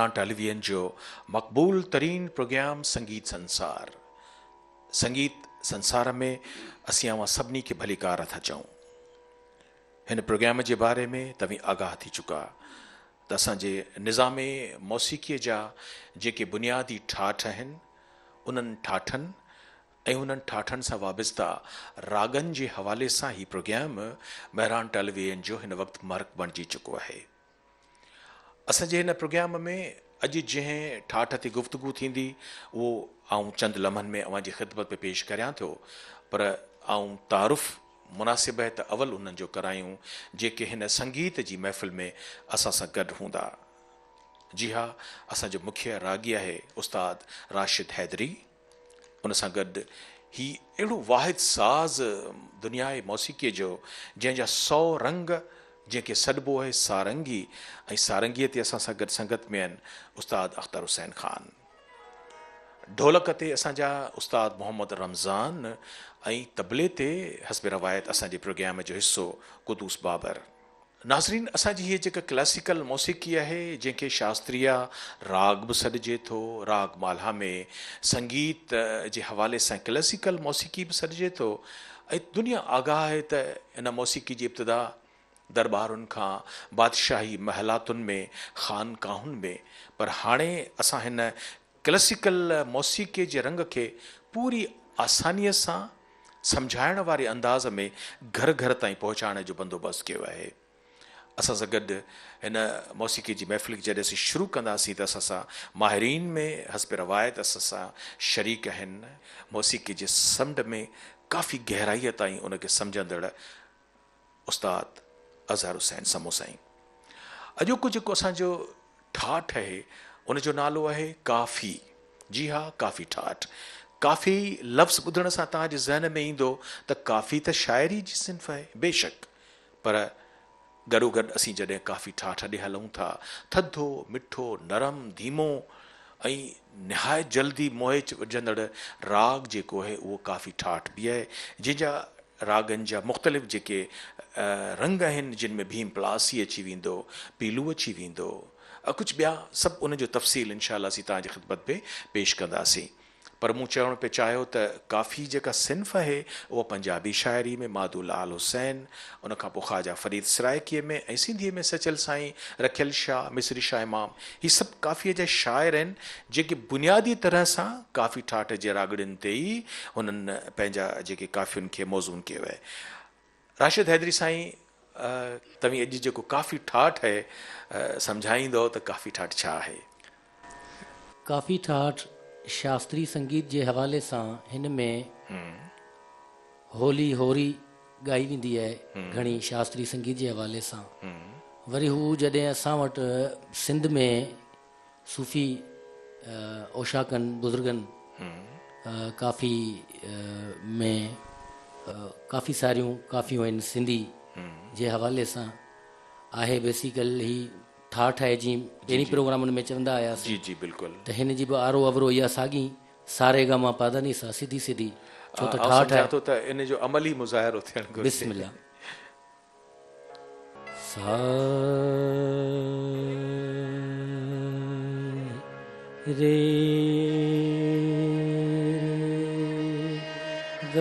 Mehran television जो मक़बूल तरीन programme संगीत संसार। संगीत संसार में असीं अवां सभिनी खे भलीकार था चऊं। हिन प्रोग्राम जे बारे में तव्हीं आगाह थी चुका त असांजे निज़ामे मौसीक़ीअ जा जेके बुनियादी ठाठ आहिनि उन्हनि ठाठनि ऐं उन्हनि ठाठनि सां वाबस्ता रागनि जे हवाले सां ही प्रोग्राम मेहरान टेलीविजन जो हिन वक़्तु मर्क बणिजी चुको आहे। असांजे हिन प्रोग्राम में अॼु जंहिं ठाठ ते गुफ़्तगू थींदी उहो आऊं चंद लम्हनि में अवां जी ख़िदमत में पेश करियां थो, पर आऊं तारुफ़ मुनासिब है त अवल उन्हनि जो करायूं जेके हिन संगीत जी महफ़िल में असां सां गॾु हूंदा। जी हाँ, असांजो मुख्य रागी आहे उस्ताद राशिद हैदरी। उन सां गॾु ही अहिड़ो वाहिद साज़ दुनिया मौसीक़ीअ जो जंहिंजा 100 रंग जंहिंखे सॾिबो आहे सारंगी, ऐं सारंगीअ ते असां सां गॾु संगत में आहिनि उस्ताद अख्तर हुसैन ख़ान। ढोलक ते असांजा उस्ताद मोहम्मद रमज़ान ऐं तबले ते हस्ब रवायत असांजे प्रोग्राम जो हिस्सो कुदूस बाबर। नाज़रीन, असांजी हीअ जेका क्लासिकल मौसीक़ी आहे जंहिंखे शास्त्रीय राग बि सॾिजे थो, राग माल्हा में संगीत जे हवाले सां क्लासिकल मौसीक़ी बि सॾिजे थो, ऐं दुनिया आगाह आहे त इन मौसीक़ी जी इब्तिदा दरबारुनि खां बादशाही महलातुनि में ख़ानकाहुनि में, पर हाणे असां हिन क्लासिकल मौसीक़ीअ जे रंग खे पूरी आसानीअ सां सम्झाइण वारे अंदाज़ में घर घर ताईं पहुचाइण जो बंदोबस्तु कयो आहे। असां सां गॾु हिन मौसीक़ी जी महफ़िल जॾहिं असीं शुरू कंदासीं त असां सां माहिरीन में हस्ब रवायत असां सां शरीक आहिनि। मौसीक़ी जे समुंड में काफ़ी गहराईअ ताईं उनखे सम्झंदड़ उस्ताद अज़हर हुसैन समोसाई। अॼोको जेको असांजो ठाठ आहे उनजो नालो आहे काफ़ी। जी हाँ, काफ़ी ठाठ। काफ़ी लफ़्ज़ ॿुधण सां तव्हांजे ज़हन में ईंदो त काफ़ी त शाइरी जी सिन्फ़ आहे, बेशक, पर गॾोगॾु असीं जॾहिं काफ़ी ठाठ ॾे हलूं था, थधो मिठो नरम धीमो ऐं निहायत जल्दी मोहे विझंदड़ राग जेको आहे उहो काफ़ी ठाठ बि आहे, जंहिंजा रागनि जा मुख़्तलिफ़ जेके रंग आहिनि जिन में भीम प्लासी अची वेंदो, पीलू अची वेंदो, कुझु ॿिया सभु उनजो तफ़सील इंशाअल्लाह असीं तव्हांजी ख़िदमत में पेश कंदासीं। पर मूं चवणु पिए चाहियो त काफ़ी जेका सिन्फ़ आहे उहा पंजाबी शाइरी में माधू लाल हुसैन, उनखां पोइ ख़्वाजा फ़रीद सराइकीअ में ऐं सिंधीअ में सचल साईं रखियल शाह, मिस्री शाह इमाम, ही सभु काफ़ीअ जा शाइर आहिनि जेके बुनियादी तरह सां काफ़ी ठाठ जे रागड़ियुनि ते ई हुननि पंहिंजा जेके काफ़ियुनि खे मौज़ून कयो आहे। राशिद हैदरी साईं, तव्हीं अॼु जेको काफ़ी ठाठ आहे सम्झाईंदो त काफ़ी ठाठ छा आहे? काफ़ी ठाठ शास्त्रीय संगीत जे हवाले सां हिन में होली होरी ॻाई वेंदी आहे घणी शास्त्रीय संगीत जे हवाले सां। वरी हू जॾहिं असां वटि सिंध में सूफ़ी ओशाकनि बुज़ुर्गनि काफ़ी में काफ़ी सारियूं काफ़ियूं आहिनि सिंधी जे हवाले सां आहे। बेसिकल ही ठाठ आहे जीअं पहिरीं प्रोग्रामनि में चवंदा आयासीं। जी जी बिल्कुलु। त हिन जी बि आरो अवरो इहा साॻी सारे गा मां पादानी सां सिधी सिधी, छो त ठाठ आहे त इन जो अमली मुज़ाहिरो थियणु घुरिजे। बिस्मिल्लाह। सा रे ग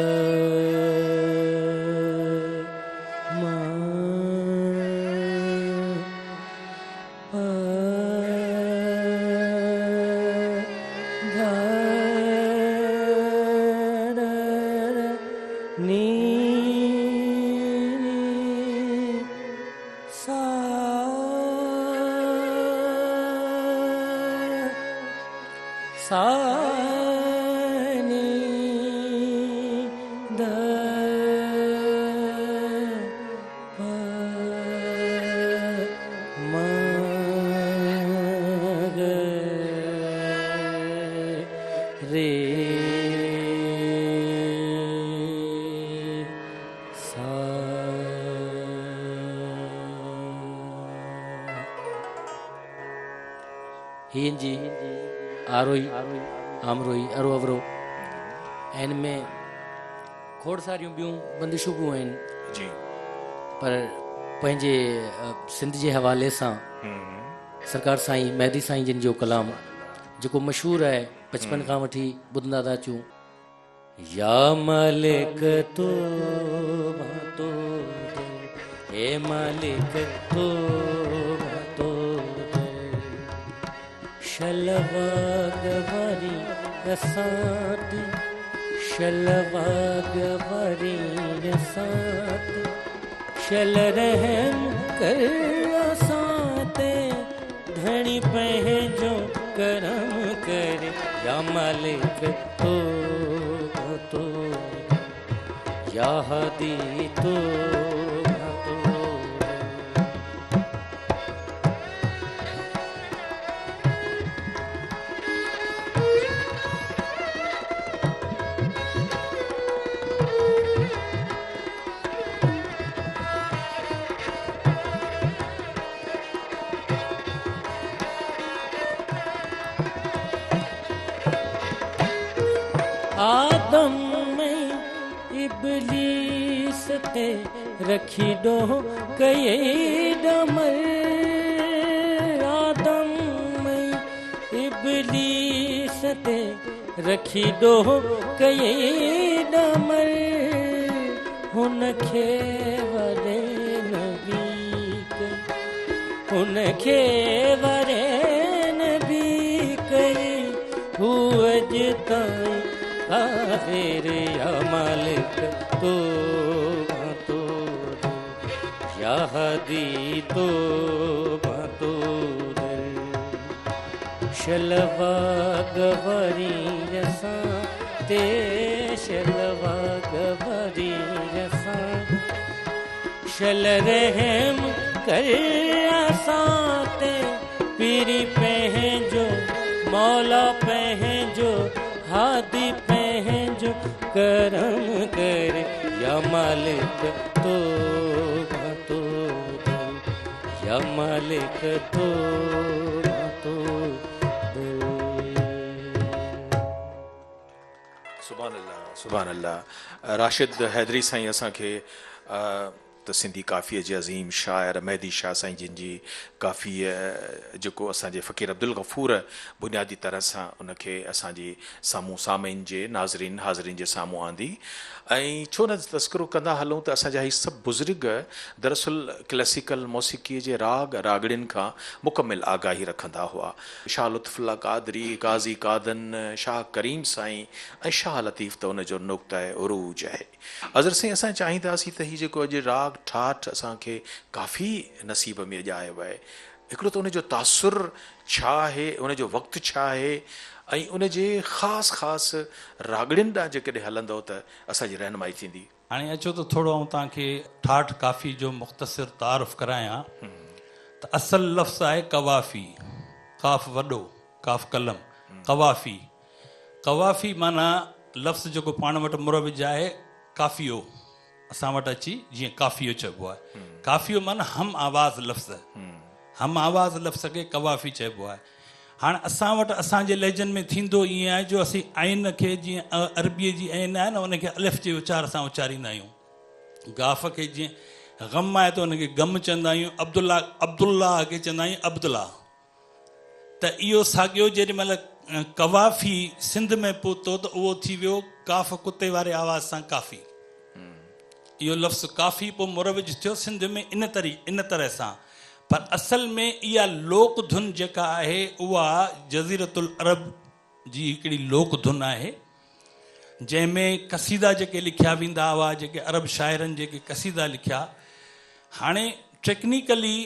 जी आरोई आमरोई अरो अवरो इन में खोड़ सारियूं ॿियूं बंदिशूं बि आहिनि जी, पर पंहिंजे सिंध जे हवाले सां सरकार साईं मेहदी साईं जिन जो कलाम जेको मशहूरु आहे बचपन खां वठी ॿुधंदा था अचूं। या मालिक तो तो हे मालिक तो तो शलवा गवारी रसात शलवा गवारी रसात शल रहम कर असाते धणी पंहिंजो करम करे। या मालिक तो तो या हादी तो आदम में इबलीस ते रखी डो कये डमर। आदम में इबलीस ते रखी डो कये डमर। हुनखे वरे नबी हुनखे वरे नबी कई हू अॼु ताईं कादिर। या मालिक तो तो या हादी तो तो शलवा गवारी रसा ते शलवा गवारी रसा शल रहम कर असां ते पीरी पंहिंजो मौला पंहिंजो हादी पंहिंजो करम कर। या मालिक तो तो या मालिक तो तो सुभान अल्लाह सुभान अल्लाह। राशिद हैदरी साईं असांखे त सिंधी काफ़ीअ जे अज़ीम शाइर मेहदी शाह साईं जिन जी काफ़ी जेको असांजे फ़क़ीर अब्दुल गफ़ूर बुनियादी तरह सां उनखे असांजी साम्हूं सामीन जे नाज़रीन हाज़रीन जे साम्हूं आंदी। ऐं छो न तस्करो कंदा हलूं त असांजा ही सभु बुज़ुर्ग दरअसल क्लासिकल मौसीक़ीअ जे राग रागड़ियुनि खां मुकमिल आगाही रखंदा हुआ। शाह लुत्फ़ुल्लाह क़ादरी क़ाज़ी क़ादन शाह करीम साईं ऐं शाह लतीफ़ त उनजो नुक़्ता उरूज आहे। अज़र साईं असां चाहींदासीं त हीउ जेको अॼु राग ठाठ असांखे काफ़ी नसीब में अॼु आयो आहे हिकिड़ो त उनजो तासुर छा आहे उनजो वक़्तु छा आहे ऐं उनजे ख़ासि ख़ासि रागड़ियुनि ॾांहुं जेकॾहिं हलंदो त असांजी रहनुमाई थींदी। हाणे अचो त थोरो आउं तव्हांखे ठाठ काफ़ी जो मुख़्तसिर तारुफ़ करायां त असल लफ़्ज़ आहे कवाफ़ी। काफ़ वॾो काफ़ कलम कवाफ़ी। कवाफ़ी माना लफ़्ज़ जेको पाण वटि मुरविज आहे काफ़ियो असां वटि अची जीअं काफ़ियो चइबो आहे। काफ़ियो माना हम आवाज़ लफ़्ज़ हम आवाज़ लफ़्ज़ खे कवाफ़ी चइबो आहे। हाणे असां वटि असांजे लहजनि में थींदो ईअं आहे जो असीं आइन खे जीअं अरबीअ जी आइन आहे न उनखे अलिफ़ जे उचार सां उचारींदा आहियूं। गाफ़ खे जीअं ग़म आहे त उनखे गम चवंदा आहियूं। अब्दुल्ला अब्दुल्ला खे चवंदा आहियूं अब्दुल्ला। त इहो साॻियो जेॾी महिल कवाफ़ी सिंध में पहुतो त उहो थी वियो काफ़ कुते वारे आवाज़ सां काफ़ी। इहो लफ़्ज़ काफ़ी पोइ मुरविज थियो सिंध में इन तरह सां। पर असल में इहा लोक धुन जेका आहे उहा जज़ीरतुल अरब जी हिकिड़ी लोक धुन आहे जंहिंमें कसीदा जेके लिखिया वेंदा हुआ जेके अरब शाइरनि जेके कसीदा लिखिया। हाणे टेक्निकली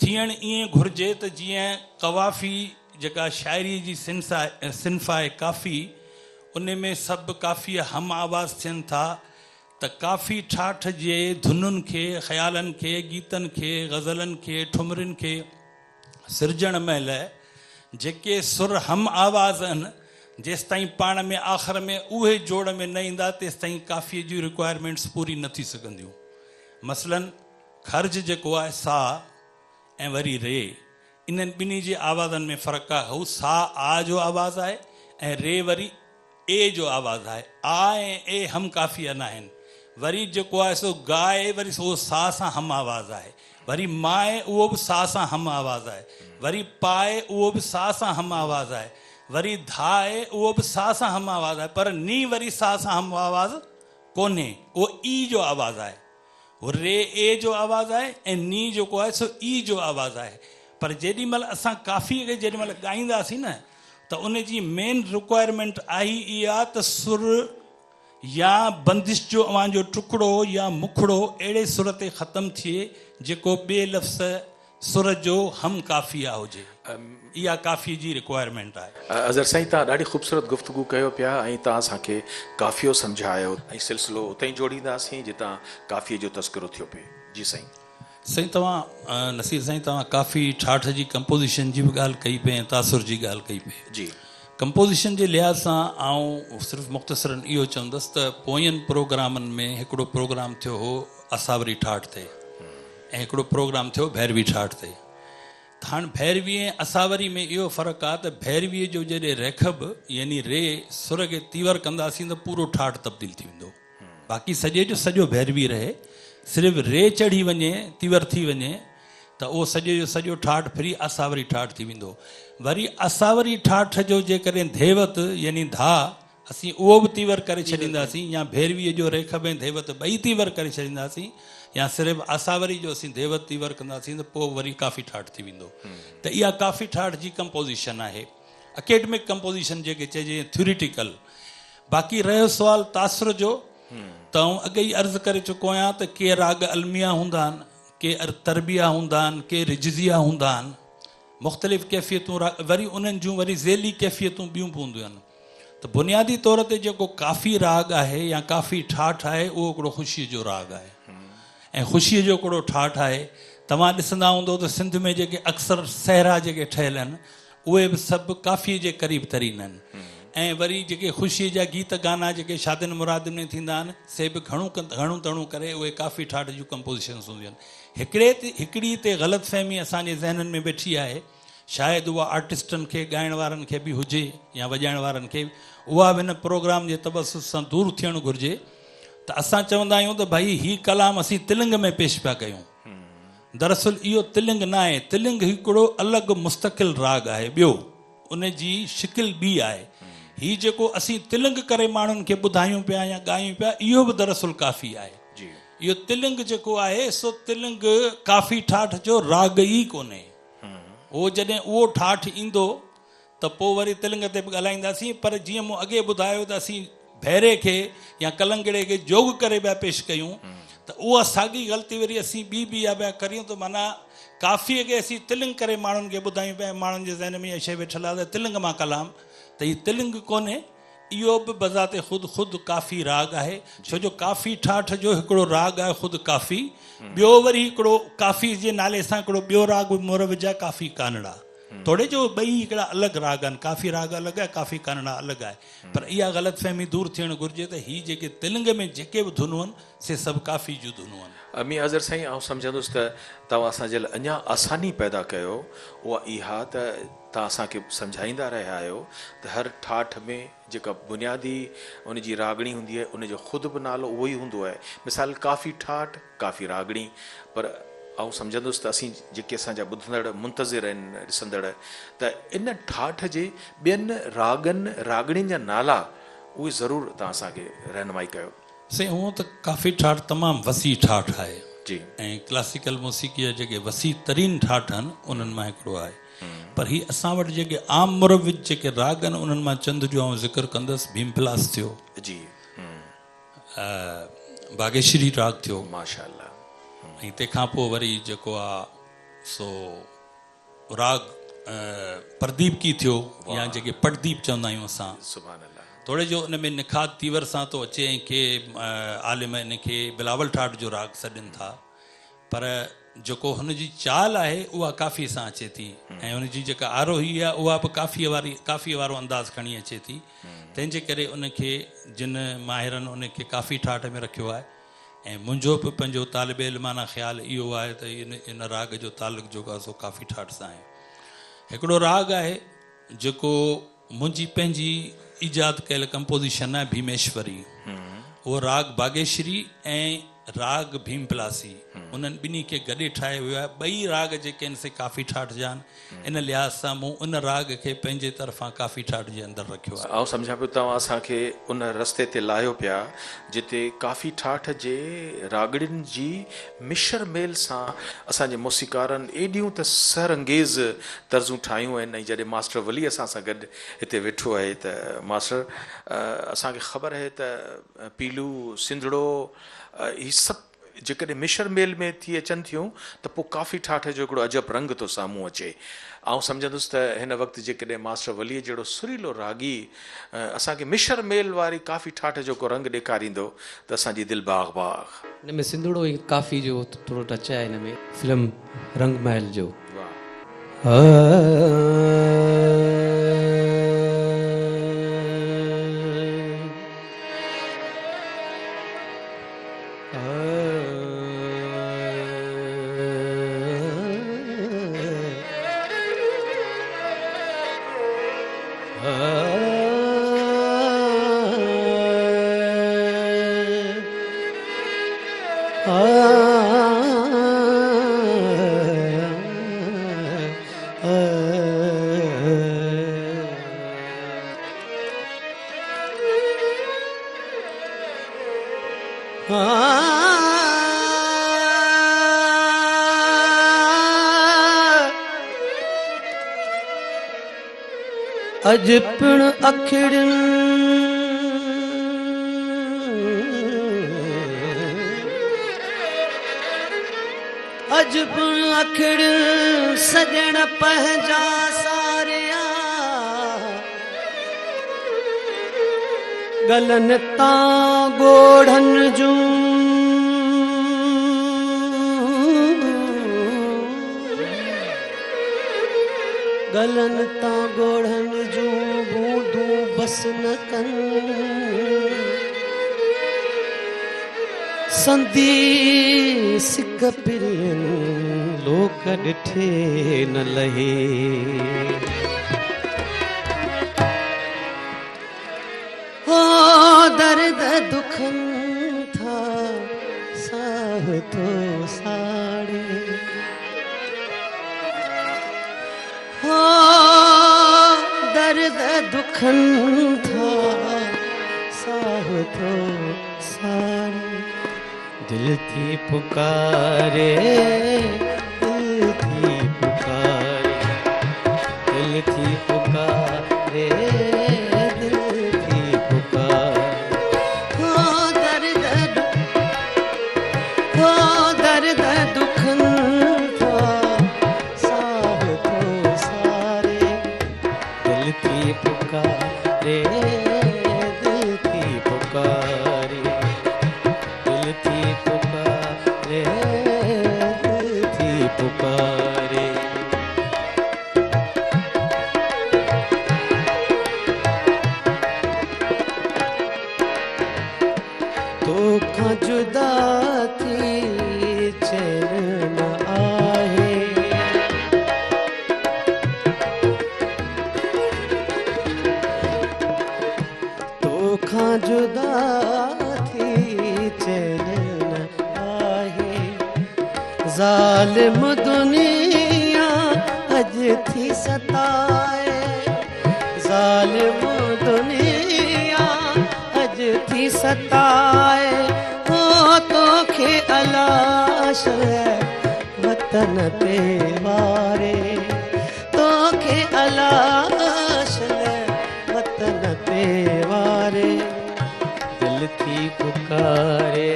थियण ईअं घुरिजे त जीअं कवाफ़ी जेका शाइरी जी सिन्फ़ आहे काफ़ी उन में सभु काफ़ी हम आवाज़ थियनि था त काफ़ी ठाठ जे धुनुनि खे ख़्यालनि खे गीतनि खे ग़ज़लनि खे ठुमरियुनि खे सिरजण महिल जेके सुर हम आवाज़ आहिनि जेसि ताईं पाण में आख़िर में उहे जोड़ में न ईंदा तेसि ताईं काफ़ीअ जूं रिक्वायरमेंट्स पूरी न थी सघंदियूं। मसलन ख़र्ज जेको आहे सा ऐं वरी रे इन्हनि ॿिन्ही जे आवाज़नि में फ़र्क़ु आहे। हू सा आ जो आवाज़ आहे ऐं रे वरी ए जो आवाज़ आहे। आ ऐं ए हम काफ़िया न आहिनि वरी जेको आहे सो गाए वरी सो सा सां हम आवाज़ आहे, वरी माए उहो बि सा सां हम आवाज़ आहे, वरी पाए उहो बि सा सां हम आवाज़ आहे, वरी धाए उहो बि सा सां हम आवाज़ आहे, पर नी वरी सा सां हम आवाज़ कोन्हे, उहो ई जो आवाज़ आहे, उहो रे ए जो आवाज़ आहे ऐं नी जेको आहे सो ई जो आवाज़ आहे। पर जेॾी महिल असां काफ़ीअ खे जेॾी महिल ॻाईंदासीं न त उन जी मेन रिक्वायरमेंट आई इहा त सुर या बंदिश जो अवां जो टुकड़ो या मुखड़ो अहिड़े सुर ते ख़तमु थिए जेको ॿिए लफ़्ज़ सुर जो हम काफ़िया हुजे, इहा काफ़ी जी रिक्वायरमेंट आहे। अज़र साईं तव्हां ॾाढी ख़ूबसूरत गुफ़्तगू कयो पिया ऐं तव्हां असांखे काफ़ियो सम्झायो ऐं सिलसिलो उते ई जोड़ींदासीं जितां काफ़ीअ जो तस्करो थियो पिए। जी साईं। साईं तव्हां नसीर साईं तव्हां काफ़ी ठाठ जी कंपोज़िशन जी बि ॻाल्हि कई पिए ऐं तासुर जी ॻाल्हि कई पिए। जी। कंपोज़िशन जे लिहाज़ सां आउं सिर्फ़ु मुख़्तसरन इहो चवंदुसि त पोयनि प्रोग्रामनि में हिकिड़ो प्रोग्राम थियो हो असावरी ठाठ ते ऐं हिकिड़ो प्रोग्राम थियो भैरवी ठाठ ते। त हाणे भैरवी ऐं असावरी में इहो फ़र्क़ु आहे त भैरवीअ जो जॾहिं रेखब यानी रे सुर खे तीवर कंदासीं त पूरो ठाठ तब्दील थी वेंदो, बाक़ी सॼे जो सॼो भैरवी रहे, सिर्फ़ु रे चढ़ी वञे तीवर थी वञे त उहो सॼे जो सॼो ठाठ फिरी असावरी ठाठ थी वेंदो। वरी असावरी ठाठ जो जेकॾहिं धेवत यानी धा असीं उहो बि तीवर करे छॾींदासीं या भैरवीअ जो रेखब ऐं धेवत ॿई तीवर करे छॾींदासीं या सिर्फ़ु असावरी जो असीं धेवत तीवर कंदासीं त पोइ वरी काफ़ी ठाठ थी वेंदो। त इहा काफ़ी ठाठ जी कंपोज़िशन आहे, अकेडमिक कंपोज़िशन जेके चइजे थ्योरिटिकल। बाक़ी रहियो सुवाल तासुर जो त आउं अॻे ई अर्ज़ु करे चुको आहियां त के राग अलमिया हूंदा आहिनि, के तरबिया हूंदा आहिनि, के रिजज़िया हूंदा आहिनि, मुख़्तलिफ़ कैफ़ियतूं वरी उन्हनि जूं वरी ज़ेली कैफ़ियतूं ॿियूं बि हूंदियूं आहिनि। त बुनियादी तौर ते जेको काफ़ी राग आहे या काफ़ी ठाठ आहे उहो हिकिड़ो ख़ुशीअ जो राग आहे ऐं ख़ुशीअ जो हिकिड़ो ठाठ आहे। तव्हां ॾिसंदा हूंदो त सिंध में जेके अक्सर सहरा जेके ठहियल आहिनि उहे बि सभु काफ़ीअ जे क़रीब तरीन आहिनि ऐं वरी जेके ख़ुशीअ जा गीत गाना जेके शादियुनि मुरादियुनि में थींदा आहिनि से बि घणो तणो करे उहे काफ़ी ठाठ जूं कंपोज़िशन्स हूंदियूं आहिनि। हिकिड़ी ते ग़लति फ़हमी असांजे ज़हननि में वेठी आहे, शायदि उहा आर्टिस्टनि खे ॻाइण वारनि खे बि हुजे या वॼाइण वारनि खे, उहा बि हिन प्रोग्राम जे तबसुस सां दूरि थियणु घुरिजे। त असां चवंदा आहियूं त भई हीउ कलाम असीं तिलिंग में पेश पिया कयूं, दरअसल इहो तिलिंग न आहे, तिलिंग हिकिड़ो अलॻि मुस्तक़िल राग आहे, ॿियो उन जी शिकिल ॿी आहे। हीउ जेको असीं तिलिंग करे माण्हुनि खे ॿुधायूं पिया या ॻायूं पिया इहो बि दरअसल काफ़ी आहे। इहो तिलिंग जेको आहे सो तिलिंग काफ़ी ठाठ जो राग ई कोन्हे, उहो जॾहिं उहो ठाठ ईंदो त पोइ वरी तिलिंग ते बि ॻाल्हाईंदासीं। पर जीअं मूं अॻे ॿुधायो त असीं भैरे खे या कलंगड़े खे जोग करे पिया पेश कयूं त उहा साॻी ग़लती वरी असीं ॿी इहा पिया करियूं त माना काफ़ीअ खे असीं तिलिंग करे माण्हुनि खे ॿुधायूं पिया, माण्हुनि जे ज़हन में इहा शइ वेठल आहे त तिलिंग मां कलाम, त हीउ तिलिंग कोन्हे, इहो बि बज़ाते ख़ुदि काफ़ी राग आहे। छो जो काफ़ी ठाठ जो हिकिड़ो राग आहे ख़ुदि काफ़ी, ॿियो वरी हिकिड़ो काफ़ी जे नाले सां हिकिड़ो ॿियो राग मुरवज आहे काफ़ी कानड़ा, थोरे जो ॿई हिकिड़ा अलॻि राग आहिनि, काफ़ी राग अलॻि आहे, काफ़ी कानड़ा अलॻि आहे। पर इहा ग़लति फ़हमी दूरि थियणु घुरिजे त हीअ जेके तिलिंग में जेके बि धुनूं आहिनि से सभु काफ़ी जूं धुनूं आहिनि। अमी अज़र साईं आउं सम्झंदुसि त तव्हां असांजे लाइ अञा आसानी पैदा कयो, उहा इहा त तव्हां असांखे सम्झाईंदा रहिया आहियो त हर ठाठ में जेका बुनियादी उन जी रागणी हूंदी आहे उनजो ख़ुदि बि नालो उहो ई हूंदो आहे। मिसाल काफ़ी ठाठ काफ़ी रागणी, पर आउं सम्झंदुसि त असीं जेके असांजा ॿुधंदड़ मुंतज़िर आहिनि ॾिसंदड़ त इन ठाठ जे ॿियनि रागनि रागणियुनि जा नाला उहे ज़रूरु तव्हां असांखे रहनुमाई कयो। साईं हूअं त काफ़ी ठाठ तमामु वसी ठाठ आहे जी, ऐं क्लासिकल मौसीक़ीअ जेके वसी तरीन ठाठ आहिनि उन्हनि मां हिकिड़ो आहे। पर हीअ असां वटि जेके आम मुरविज जेके राग आहिनि उन्हनि मां चंद जो आउं ज़िक्र कंदुसि। भीमपलास थियो जी, बागेश्वरी राग थियो माशाअल्लाह, ऐं तंहिंखां पोइ वरी जेको आहे सो राग प्रदीप की थियो या जेके पटदीप चवंदा आहियूं असां, सुभान अल्लाह। थोरे जो उन में निखात तीवर सां थो अचे ऐं के आलिम इन खे बिलावल ठाठ जो राग सॾनि था, पर जेको हुनजी चाल आहे उहा काफ़ी सां अचे थी ऐं हुनजी जेका आरोही आहे उहा बि काफ़ी वारो अंदाज़ खणी अचे थी। तंहिंजे करे उनखे जिन माहिरनि उनखे काफ़ी ठाठ में रखियो आहे ऐं मुंहिंजो बि पंहिंजो तालिब इल्माना ख़्यालु इहो आहे त इन राग जो तालुक़ु जेको आहे सो काफ़ी ठाठ सां आहे। हिकिड़ो राग आहे जेको मुंहिंजी पंहिंजी ईजाद कयल कंपोज़िशन आहे भीमेश्वरी, उहो राग बागेश्वरी ऐं राग भीमपलासी उन्हनि ॿिन्ही खे गॾे ठाहे वियो आहे। ॿई राग जेके आहिनि से काफ़ी ठाठ जा आहिनि। इन लिहाज़ सां मूं उन राग खे पंहिंजे तरफ़ां काफ़ी ठाठ जे अंदरि रखियो आहे। ऐं सम्झां पियो तव्हां असांखे उन रस्ते ते लाहियो पिया जिते काफ़ी ठाठ जे रागड़ियुनि जी मिश्र मेल सां असांजे मौसीकारनि एॾियूं त सरअंगेज़ तर्ज़ूं ठाहियूं आहिनि। ऐं जॾहिं मास्टर वली असां सां गॾु हिते वेठो आहे त मास्टर असांखे ख़बर आहे त पीलू सिंधड़ो ही सभु जेकॾहिं मिश्र मेल में थी अचनि थियूं त पोइ काफ़ी ठाठ जो हिकिड़ो अजब रंग थो साम्हूं अचे। ऐं सम्झंदुसि त हिन वक़्तु जेकॾहिं मास्टर वलीअ जहिड़ो सुरीलो रागी असांखे मिश्र मेल वारी काफ़ी ठाठ जो को रंग ॾेखारींदो त असांजी दिलि बाग़ बाग़। हिन में सिंधड़ो ई काफ़ी जो थोरो टच आहे हिन में फिल्म रंग महल जो। अज पिण अखिड़िन अज पिण अखिड़िन सजण पंहिंजा सारिया गलन तां गोढ़न जूं गलन तां गोढ़न जूं बूंदूं बस न कन संदी सिक पिरियन लोक ॾिठे न लहे हो दर्द दुखन था साह तो साड़े हो दर्द दुखन था साह तो साड़े दिल थी पुकारे दिल थी पुकारे दिल थी पुकारे दिल थी पुकारे हो दर्द दुखन था साह तो सारे दिल थी पुकारे दिल थी पुकारे दिल थी पुकारे दिल थी पुकारे तोखां जुदा थी चैन न आहे तोखां जुदा थी चैन न आहे ज़ालिम दुनिया अॼु थी सताए ज़ालिम दुनिया अॼु थी सताए हो तोखे अलाश वतन ते वारे तोखे अलाश वतन ते वारे दिल थी पुकारे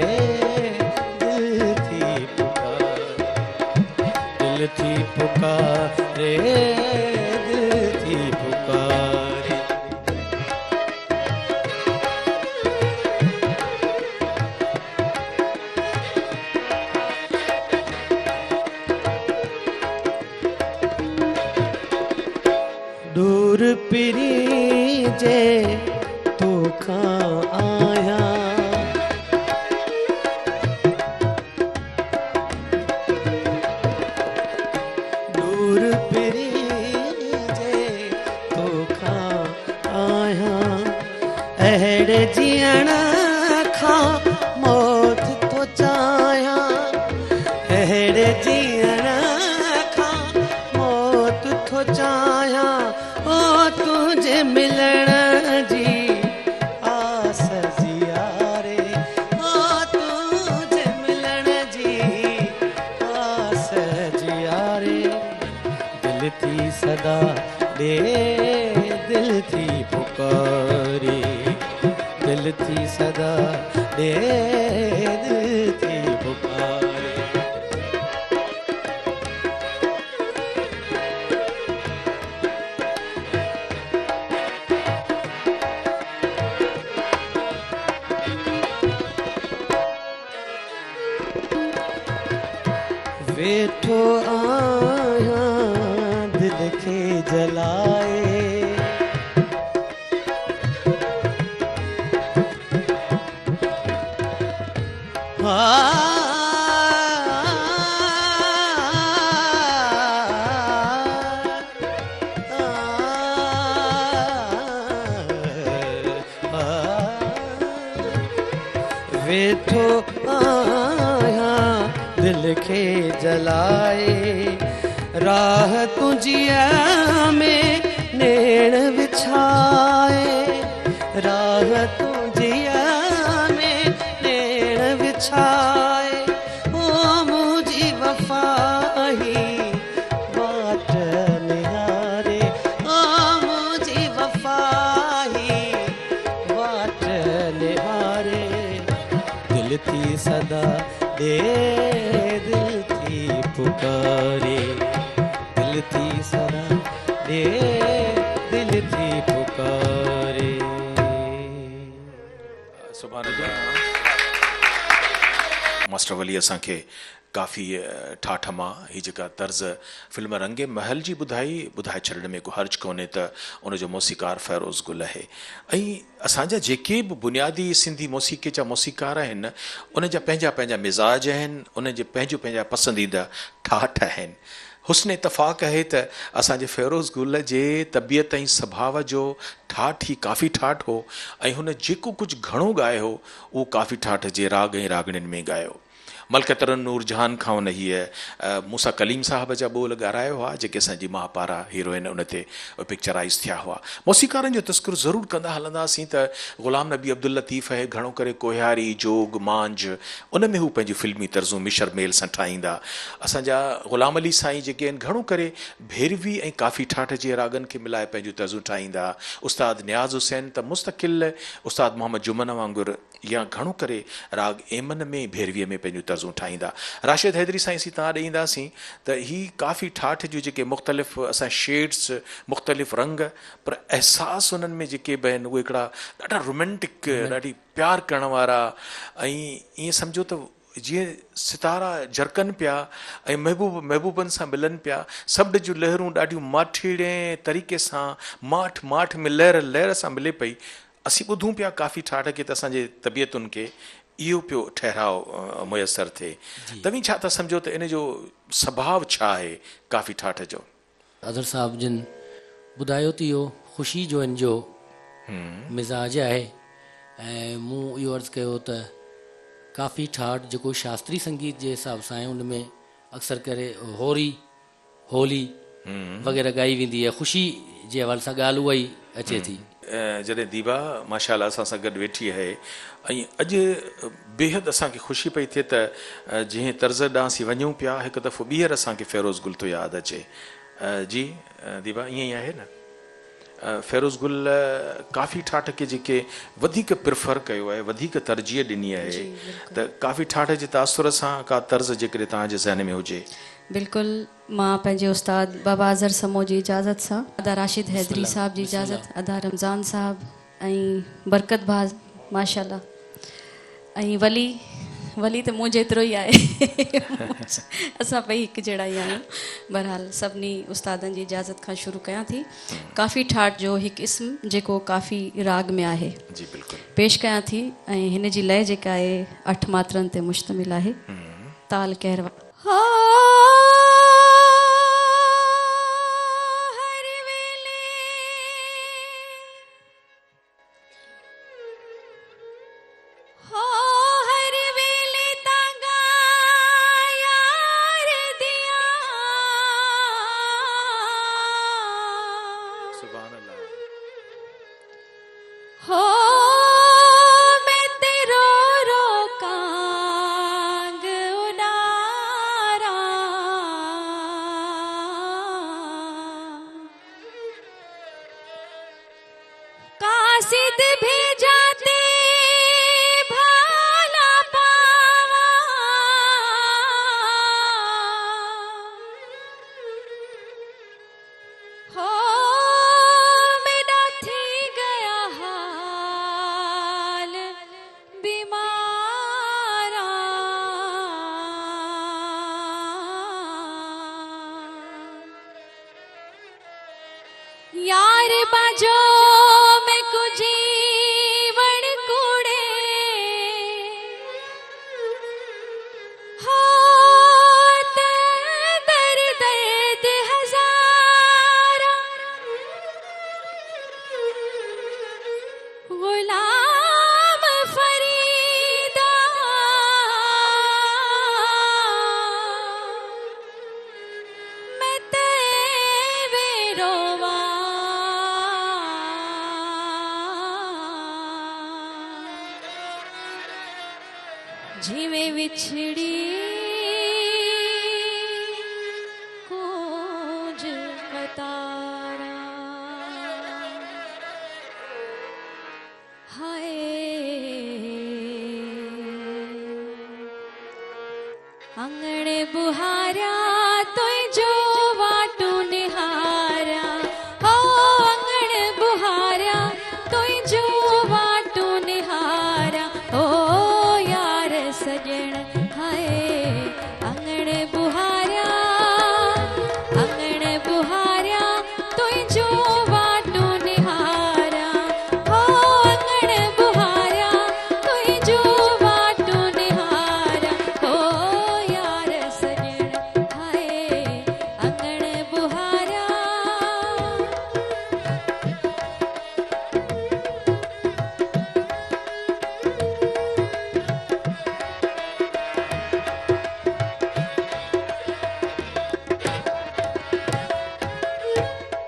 दिल थी पुकारे दिल थी पुकारे दिल थी पुकारे दूर पिरी जे तोखां आया दूर पिरी जे तोखां आया अहिड़े जीअण खां मौत थो चाहियां, अहिड़े जीअण खां मौत थो चाहियां, ओ तुंहिंजे मिलण जी आस जियारे, ओ तुंहिंजे मिलण जी आस जियारे, दिल थी सदा ॾे दिल थी पुकारे, दिल थी सदा ॾे दिल थी पुकारे। वेठो आहियां दिल खे जलाए, वेठो आहियां दिल खे जलाए, राह तुंहिंजी में नेण विछाए, राह तुंहिंजी में नेण विछाए, ओ मुंहिंजी वफ़ाही वाट निहारे, ओ मुंहिंजी वफ़ाही वाट निहारे, दिल थी सदा ॾे दिल थी पुकारे, दिल थी सदा ॾे दिल थी पुकारे। सुभान अल्लाह। मास्टर वली असांखे काफ़ी ठाठ मां ही जेका तर्ज़ फिल्म रंगे महल जी ॿुधाए छॾण में को हर्ज कोन्हे त उनजो मौसीकार फ़ैरोज़ गुल आहे। ऐं असांजा जेके बि बुनियादी सिंधी मौसीक़े जा मौसीकार आहिनि उन जा पंहिंजा पंहिंजा मिज़ाज आहिनि, उन जे पंहिंजा पसंदीदा ठाठ आहिनि। हुस्न इतफ़ाक़ आहे त असांजे फ़ैरोज़ गुल जे तबियत ऐं स्वभाव जो ठाठ ई काफ़ी ठाठ हो, ऐं हुन जेको कुझु घणो ॻायो हो उहो काफ़ी ठाठ जे राग ऐं रागणियुनि में ॻायो। मलकतरन नूरजहान खां उन हीअ मूसा कलीम साहब जा ॿोल ॻारायो हुआ जेके असांजी महापारा हीरोइन उन ते पिक्चराइज़ थिया हुआ। मौसीक़ारनि जो तस्कुरु ज़रूरु कंदा हलंदासीं त ग़ुलाम नबी अब्दुल लतीफ़ आहे घणो करे कोहियारी जोग मांझ उन में हू पंहिंजी फिल्मी तर्ज़ूं मिशर मेल सां ठाहींदा। असांजा ग़ुलाम अली साईं जेके आहिनि घणो करे भैरवी ऐं काफ़ी ठाठ जे रागनि खे मिलाए पंहिंजूं तर्ज़ूं ठाहींदा। उस्ताद नियाज़ हुसैन त मुस्तक़िल उस्ताद मोहम्मद जुमन वांगुरु या घणो करे राग एमन में भैरवीअ में पंहिंजूं तर्ज़ूं ठाहींदा। राशिद हैदरी साईं सी तव्हां ॾींदासीं त ही काफ़ी ठाठ जूं जेके मुख़्तलिफ़ असां शेड्स मुख़्तलिफ़ रंग पर अहसास उन्हनि में जेके बि आहिनि उहे हिकिड़ा ॾाढा रोमेंटिक ॾाढी प्यार करण वारा ऐं ईअं सम्झो त जीअं सितारा झरकनि पिया ऐं महबूबनि सां मिलनि पिया, सब्ड जूं लहरूं ॾाढियूं माठीड़े तरीक़े सां माठ में लहर सां मिले पई। असीं ॿुधूं पिया काफ़ी ठाठ खे त असांजे तबियतुनि खे इहो पियो ठहराव मुयसरु थिए। तव्हीं छा था सम्झो त इन जो स्वभाव छा आहे काफ़ी ठाठ जो? अज़र साहब जिन ॿुधायो त इहो ख़ुशी जो इन जो मिज़ाज आहे ऐं मूं इहो अर्ज़ु कयो त काफ़ी ठाठ जेको शास्त्रीय संगीत जे हिसाब सां आहे उन में अक्सर करे होली वग़ैरह ॻाई वेंदी आहे। ख़ुशी जे हवाले सां ॻाल्हि उहा ई अचे थी। जॾहिं दीबा माशाअल्लाह असां सां गॾु वेठी आहे ऐं अॼु बेहद असांखे ख़ुशी पई थिए त जंहिं तर्ज़ ॾांहुं असीं वञूं पिया हिकु दफ़ो ॿीहर असांखे फ़ैरोज़ गुल थो यादि अचे। जी दीबा ईअं ई आहे न? फ़ैरोज़ गुल काफ़ी ठाठ खे जेके वधीक प्रिफर कयो आहे, वधीक तरजीह ॾिनी आहे, त काफ़ी ठाठ जे तासुर सां का तर्ज़ जेकॾहिं तव्हांजे ज़हन में हुजे? बिल्कुलु मां पंहिंजे उस्ताद बाबा अज़हर समो जी इजाज़त सां, अदा राशिद हैदरी साहब जी इजाज़त, अदा रमज़ान साहब ऐं बरकत भाउ माशाल्लाह ऐं वली त मूं जेतिरो ई आहे असां ॿई हिकु जहिड़ा ई आहियूं। बहरहाल सभिनी उस्तादनि जी इजाज़त खां शुरू कयां थी। काफ़ी ठाठ जो हिकु इस्म जेको काफ़ी राग में आहे जी बिल्कुलु पेश कयां थी ऐं हिन जी लय जेका आहे 8 मात्रनि ते मुश्तमिल आहे। ताल कहरवा Oh जिवें विछड़ी कूंज कतारा हाय अंगणे बुहारा तो जो वाटू निहारा हो अंगण बुहारा तो जो वाटू निहारा हो यार सजण हाय अंगण बुहारा तो जो वाटू निहारा हो अंगण बुहारा तो जो वाटू निहारा हो यार सजण हाय अंगण बुहारा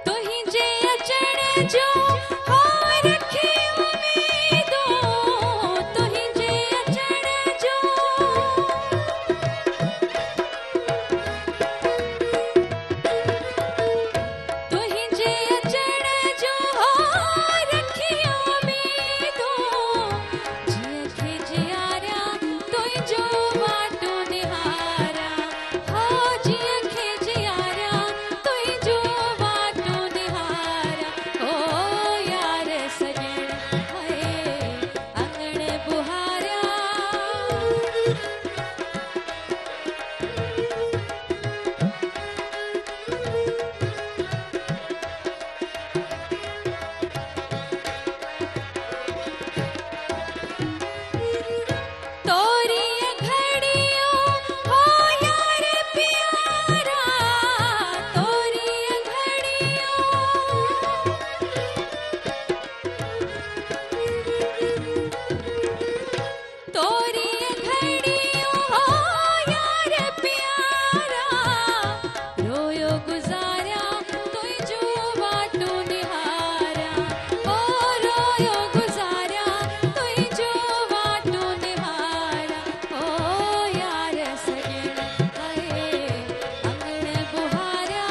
तुही जे अचण जो हो रखी उम्मीदों तुही जे अचण जो तुही जे अचण जो हो रखी उम्मीदों जिय खे जियारा तुई जो वाटू निहारा हो जिय खे जियारा तुई जो वाटू निहारा हो यार सजण हाय अंगण बुहारा तोरी घड़ियों हो यार प्यारा तोरी घड़ियों तोरी घड़ियों हो यार प्यारा रोयो गुजारा तुई जो वाटू निहारा हो रोयो गुजारा तुई जो वाटू निहारा हो यार सजण हाय अंगण बुहारा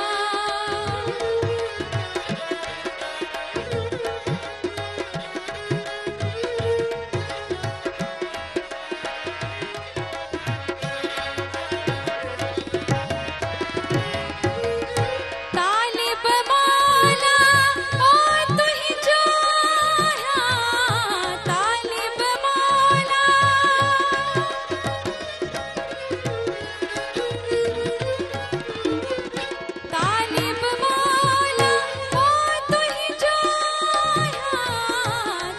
तालिब मौला ओ तुही जो आया तालिब मौला तालिब मौला ओ तुही जो आया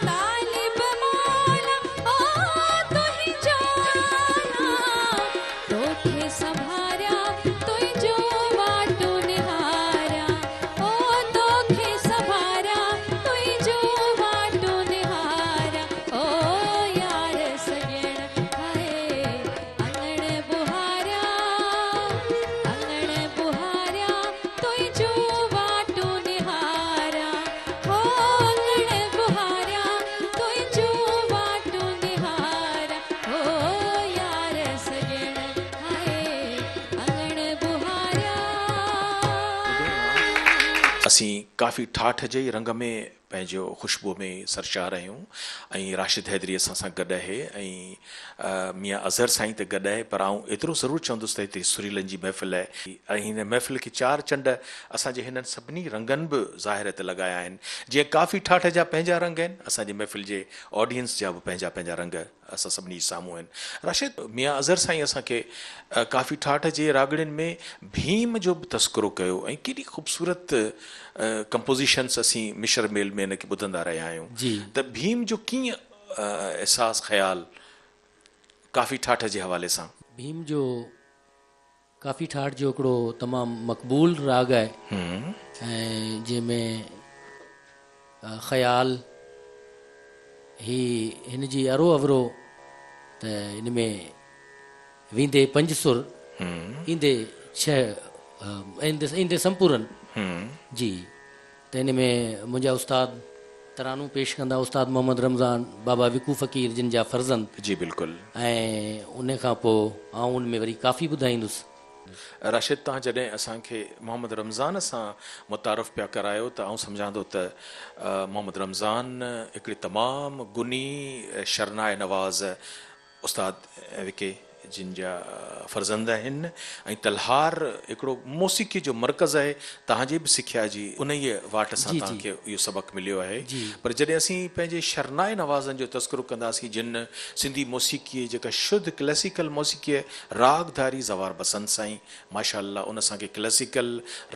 तालिब मौला ओ तुही जो आया तोखे संभारा तुई जो वाटू निहारा ओ तोखे संभारा तुई जो वाटू निहारा ओ यार सजण हाय अंगण बुहारा तुई जो वाटू निहारा हो अंगण बुहारा तुई जो वाटू निहारा हो यार सजण हाय अंगण बुहारा असीं काफ़ी ठाठ जे रंग में पंहिंजो ख़ुशबू में सरशा रहियूं ऐं राशिद हैदरी असां सां गॾु आहे ऐं मियां अज़हर साईं त गॾु आहे पर आउं एतिरो ज़रूरु चवंदुसि त हिते सुरीलनि जी महफ़िल आहे ऐं हिन महफ़िल खे चार चंड असांजे हिननि सभिनी रंगनि बि ज़ाहिर ते लॻाया आहिनि जीअं काफ़ी ठाठ जा पंहिंजा रंग आहिनि असांजी महफ़िल जे ऑडियंस जा बि पंहिंजा पंहिंजा रंग असां सभिनी जे साम्हूं आहिनि राशिद मियां अज़हर साईं असांखे काफ़ी ठाठ जे रागड़ियुनि में भीम जो बि तस्करो कयो ऐं केॾी ख़ूबसूरत कंपोज़िशन्स असीं मिशर मेल में हिनखे ॿुधंदा रहिया आहियूं जी। त भीम जो कीअं एहसासु ख़्यालु काफ़ी ठाठ जे हवाले सां भीम जो काफ़ी ठाठ जो हिकिड़ो तमामु मक़बूल राग आहे ऐं जंहिंमें ख़्याल ही हिन जी अरो अवरो त हिन में वींदे पंज सुर ईंदे छह ईंदे संपूरन जी त हिन में मुंहिंजा उस्ताद तरानू पेश कंदा उस्ताद मोहम्मद रमज़ान बाबा विकू फ़कीर जिन जा फर्ज़ंद जी बिल्कुलु। ऐं उन खां पोइ आउं उन में वरी काफ़ी ॿुधाईंदुसि। राशिद, तव्हां जॾहिं असांखे मोहम्मद रमज़ान सां मुतारफ़ पिया करायो त आउं सम्झां थो त मोहम्मद रमज़ान हिकिड़ी तमामु गुनी शरनाए नवाज़ उस्ताद विके जिन जा फर्ज़ंद आहिनि ऐं तलहार हिकिड़ो मौसीक़ी जो मर्कज़ आहे। तव्हांजी बि सिख्या जी उन ई वाट सां तव्हांखे इहो सबक़ु मिलियो आहे। पर जॾहिं असीं पंहिंजे शरनाए नवाज़नि जो तस्करो कंदासीं जिन सिंधी मौसीक़ीअ जेका शुद्ध क्लासिकल मौसीक़ी रागधारी ज़वार बसंत साईं माशाअल्लाह उन असांखे क्लासिकल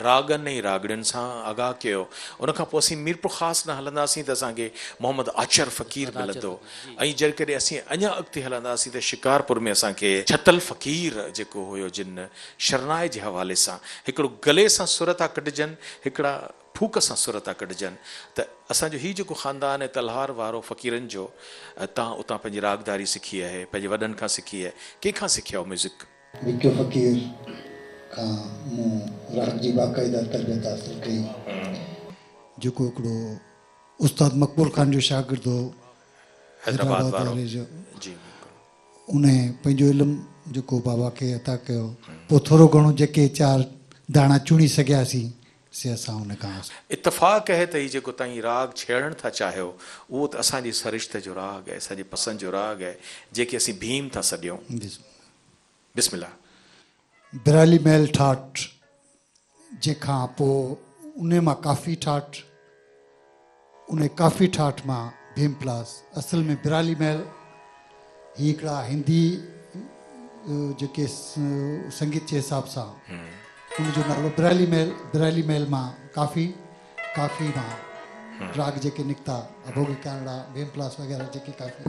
रागनि ऐं रागड़ियुनि सां आगाह कयो। उनखां पोइ असीं मीरपुर ख़ासि न हलंदासीं त असांखे मोहम्मद आचर फ़क़ीर मिलंदो ऐं जेकॾहिं असीं अञा अॻिते हलंदासीं त शिकारपुर में असांखे छतल फ़क़ीर जेको हुयो जिन शरनाए जे हवाले सां हिकिड़ो गले सां सुर था कढजनि, हिकिड़ा फूक सां सुर था कढजनि। त असांजो हीउ जेको ख़ानदान आहे तलहार वारो फ़क़ीरनि जो, तव्हां उतां पंहिंजी रागदारी सिखी आहे, पंहिंजे वॾनि खां सिखी आहे, कंहिंखां सिखिया म्यूज़िक? विक्यो फ़क़ीर खां मूं राग जी बाक़ाइदा तरबियत हासिल कई, जेको हिकिड़ो उस्ताद मक़बूल ख़ान जो शागिर्द हो हैदराबाद वारो जो, जी उन पंहिंजो इल्मु जेको बाबा खे अता कयो, पोइ थोरो घणो जेके चार दाणा चुणी सघियासीं से असां उन खां इतफ़ाक़ आहे त हीउ जेको तव्हां राग छेड़णु था चाहियो उहो त असांजी सरिश्ते जो राग आहे, असांजी पसंदि जो राग आहे, जेके असीं भीम था सॾियूं। बिस्मिल्लाह। बिराली महल ठाठ, जंहिंखां पोइ उन मां काफ़ी ठाठ, उन काफ़ी ठाठ मां भीम प्लास। असल में बिराली महल ही हिकिड़ा हिंदी जेके संगीत जे हिसाब सां उनजो नालो बिराली महल। बिराली महल मां काफ़ी मां राग जेके निकिता अभोगी कानड़ा भीम प्लास वग़ैरह जेके काफ़ी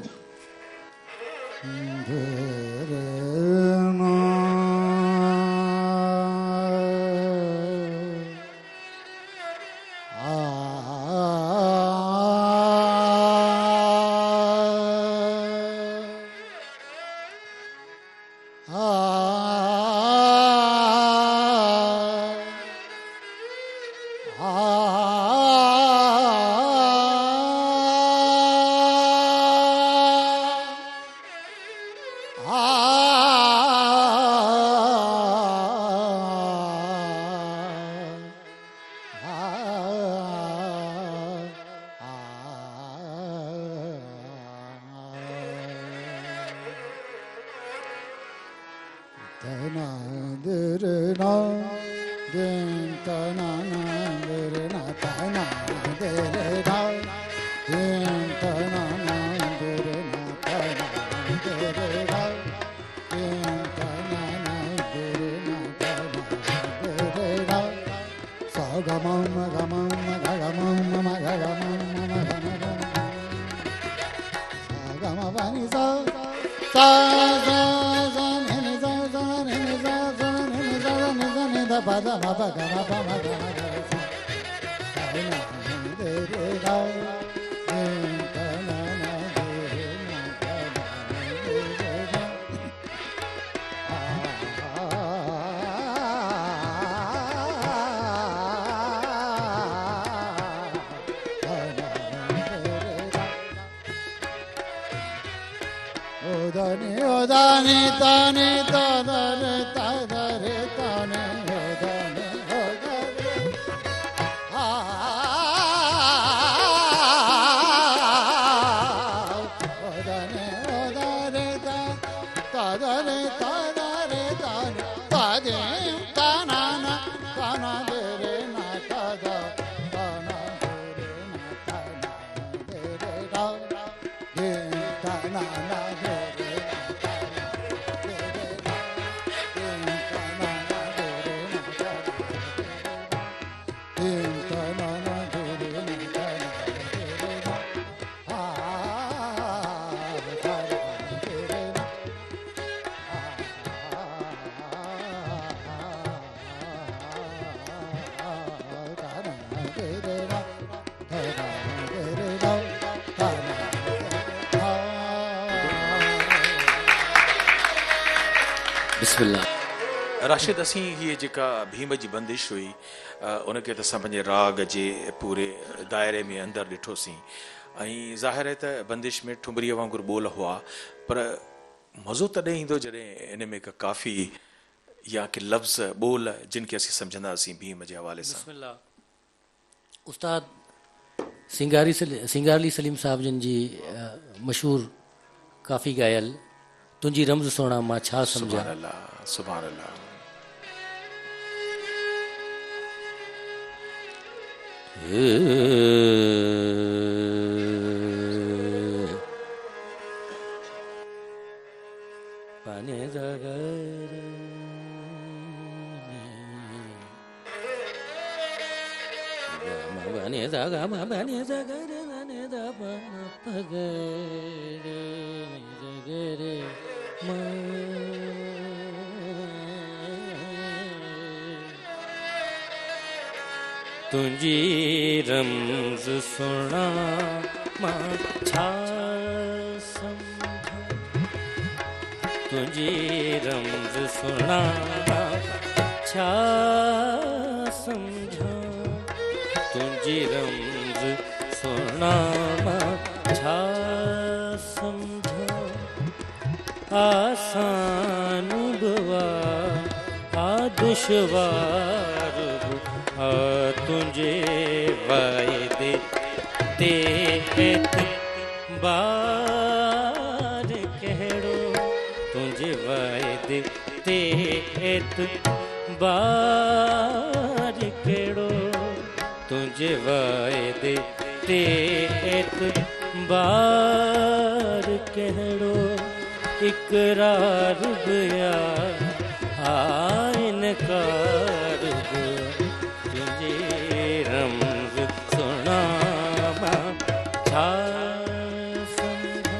राशिद असीं हीअ जेका भीम जी बंदिश हुई उनखे त असां पंहिंजे राग जे पूरे दायरे में अंदरि ॾिठोसीं ऐं ज़ाहिर आहे त बंदिश में ठुमरीअ वांगुरु ॿोल हुआ पर मज़ो तॾहिं ईंदो जॾहिं इन में का काफ़ी या के लफ़्ज़ ॿोल जिन खे असीं सम्झंदासीं भीम जे हवाले सां। बिस्मिल्लाह। उस्ताद सिंगारली सलीम साहब जिन जी मशहूर काफ़ी ॻायल तुंहिंजी रम्ज़ सोना मां छा सम्झा। सुभान अल्लाह, सुभान अल्लाह। पाने जगर बने जगा बने जगर बने जगरे तुझी रम्ज़ सुना मां छा समझा तुझी रम्ज़ सुना छा समझा तुझी रम्ज़ सुना छा समझा आसान बुआ आ दुश्वार आ तुझे वायदे ते बार कहड़ो तुझे वायदे ते बार कहड़ो तुझे वायदे ते बार कहड़ो इकरार बिया इनकार तुझे रम्ज़ सुना छा समझा।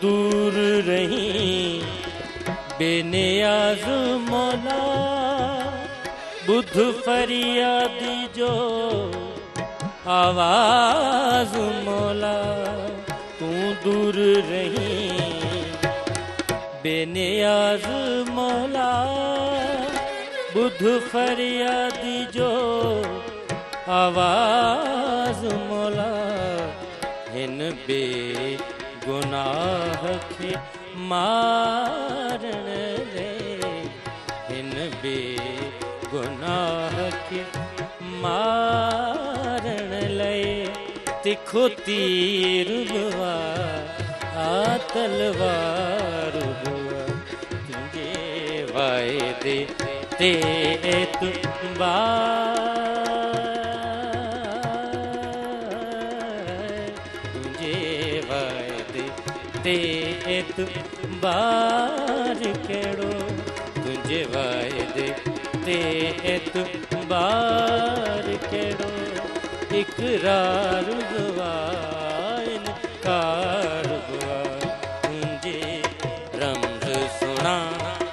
दूर रही बेनियाज मौला बुध फरियाद जो आवाज मौला तू दूर रही बेनियाज मौला बुध फरियाद जो आवाज मौला हिन बे गुनाह के मारण ले हिन बे गुनाह के मारण ले तिखो तीर बुआ आ तलवार बुआ तुझे वायदे ते बार केड़ो तुझे वायदे ते बार केड़ो इकरार हुआ इनकार हुआ तुझे रम्ज़ सुना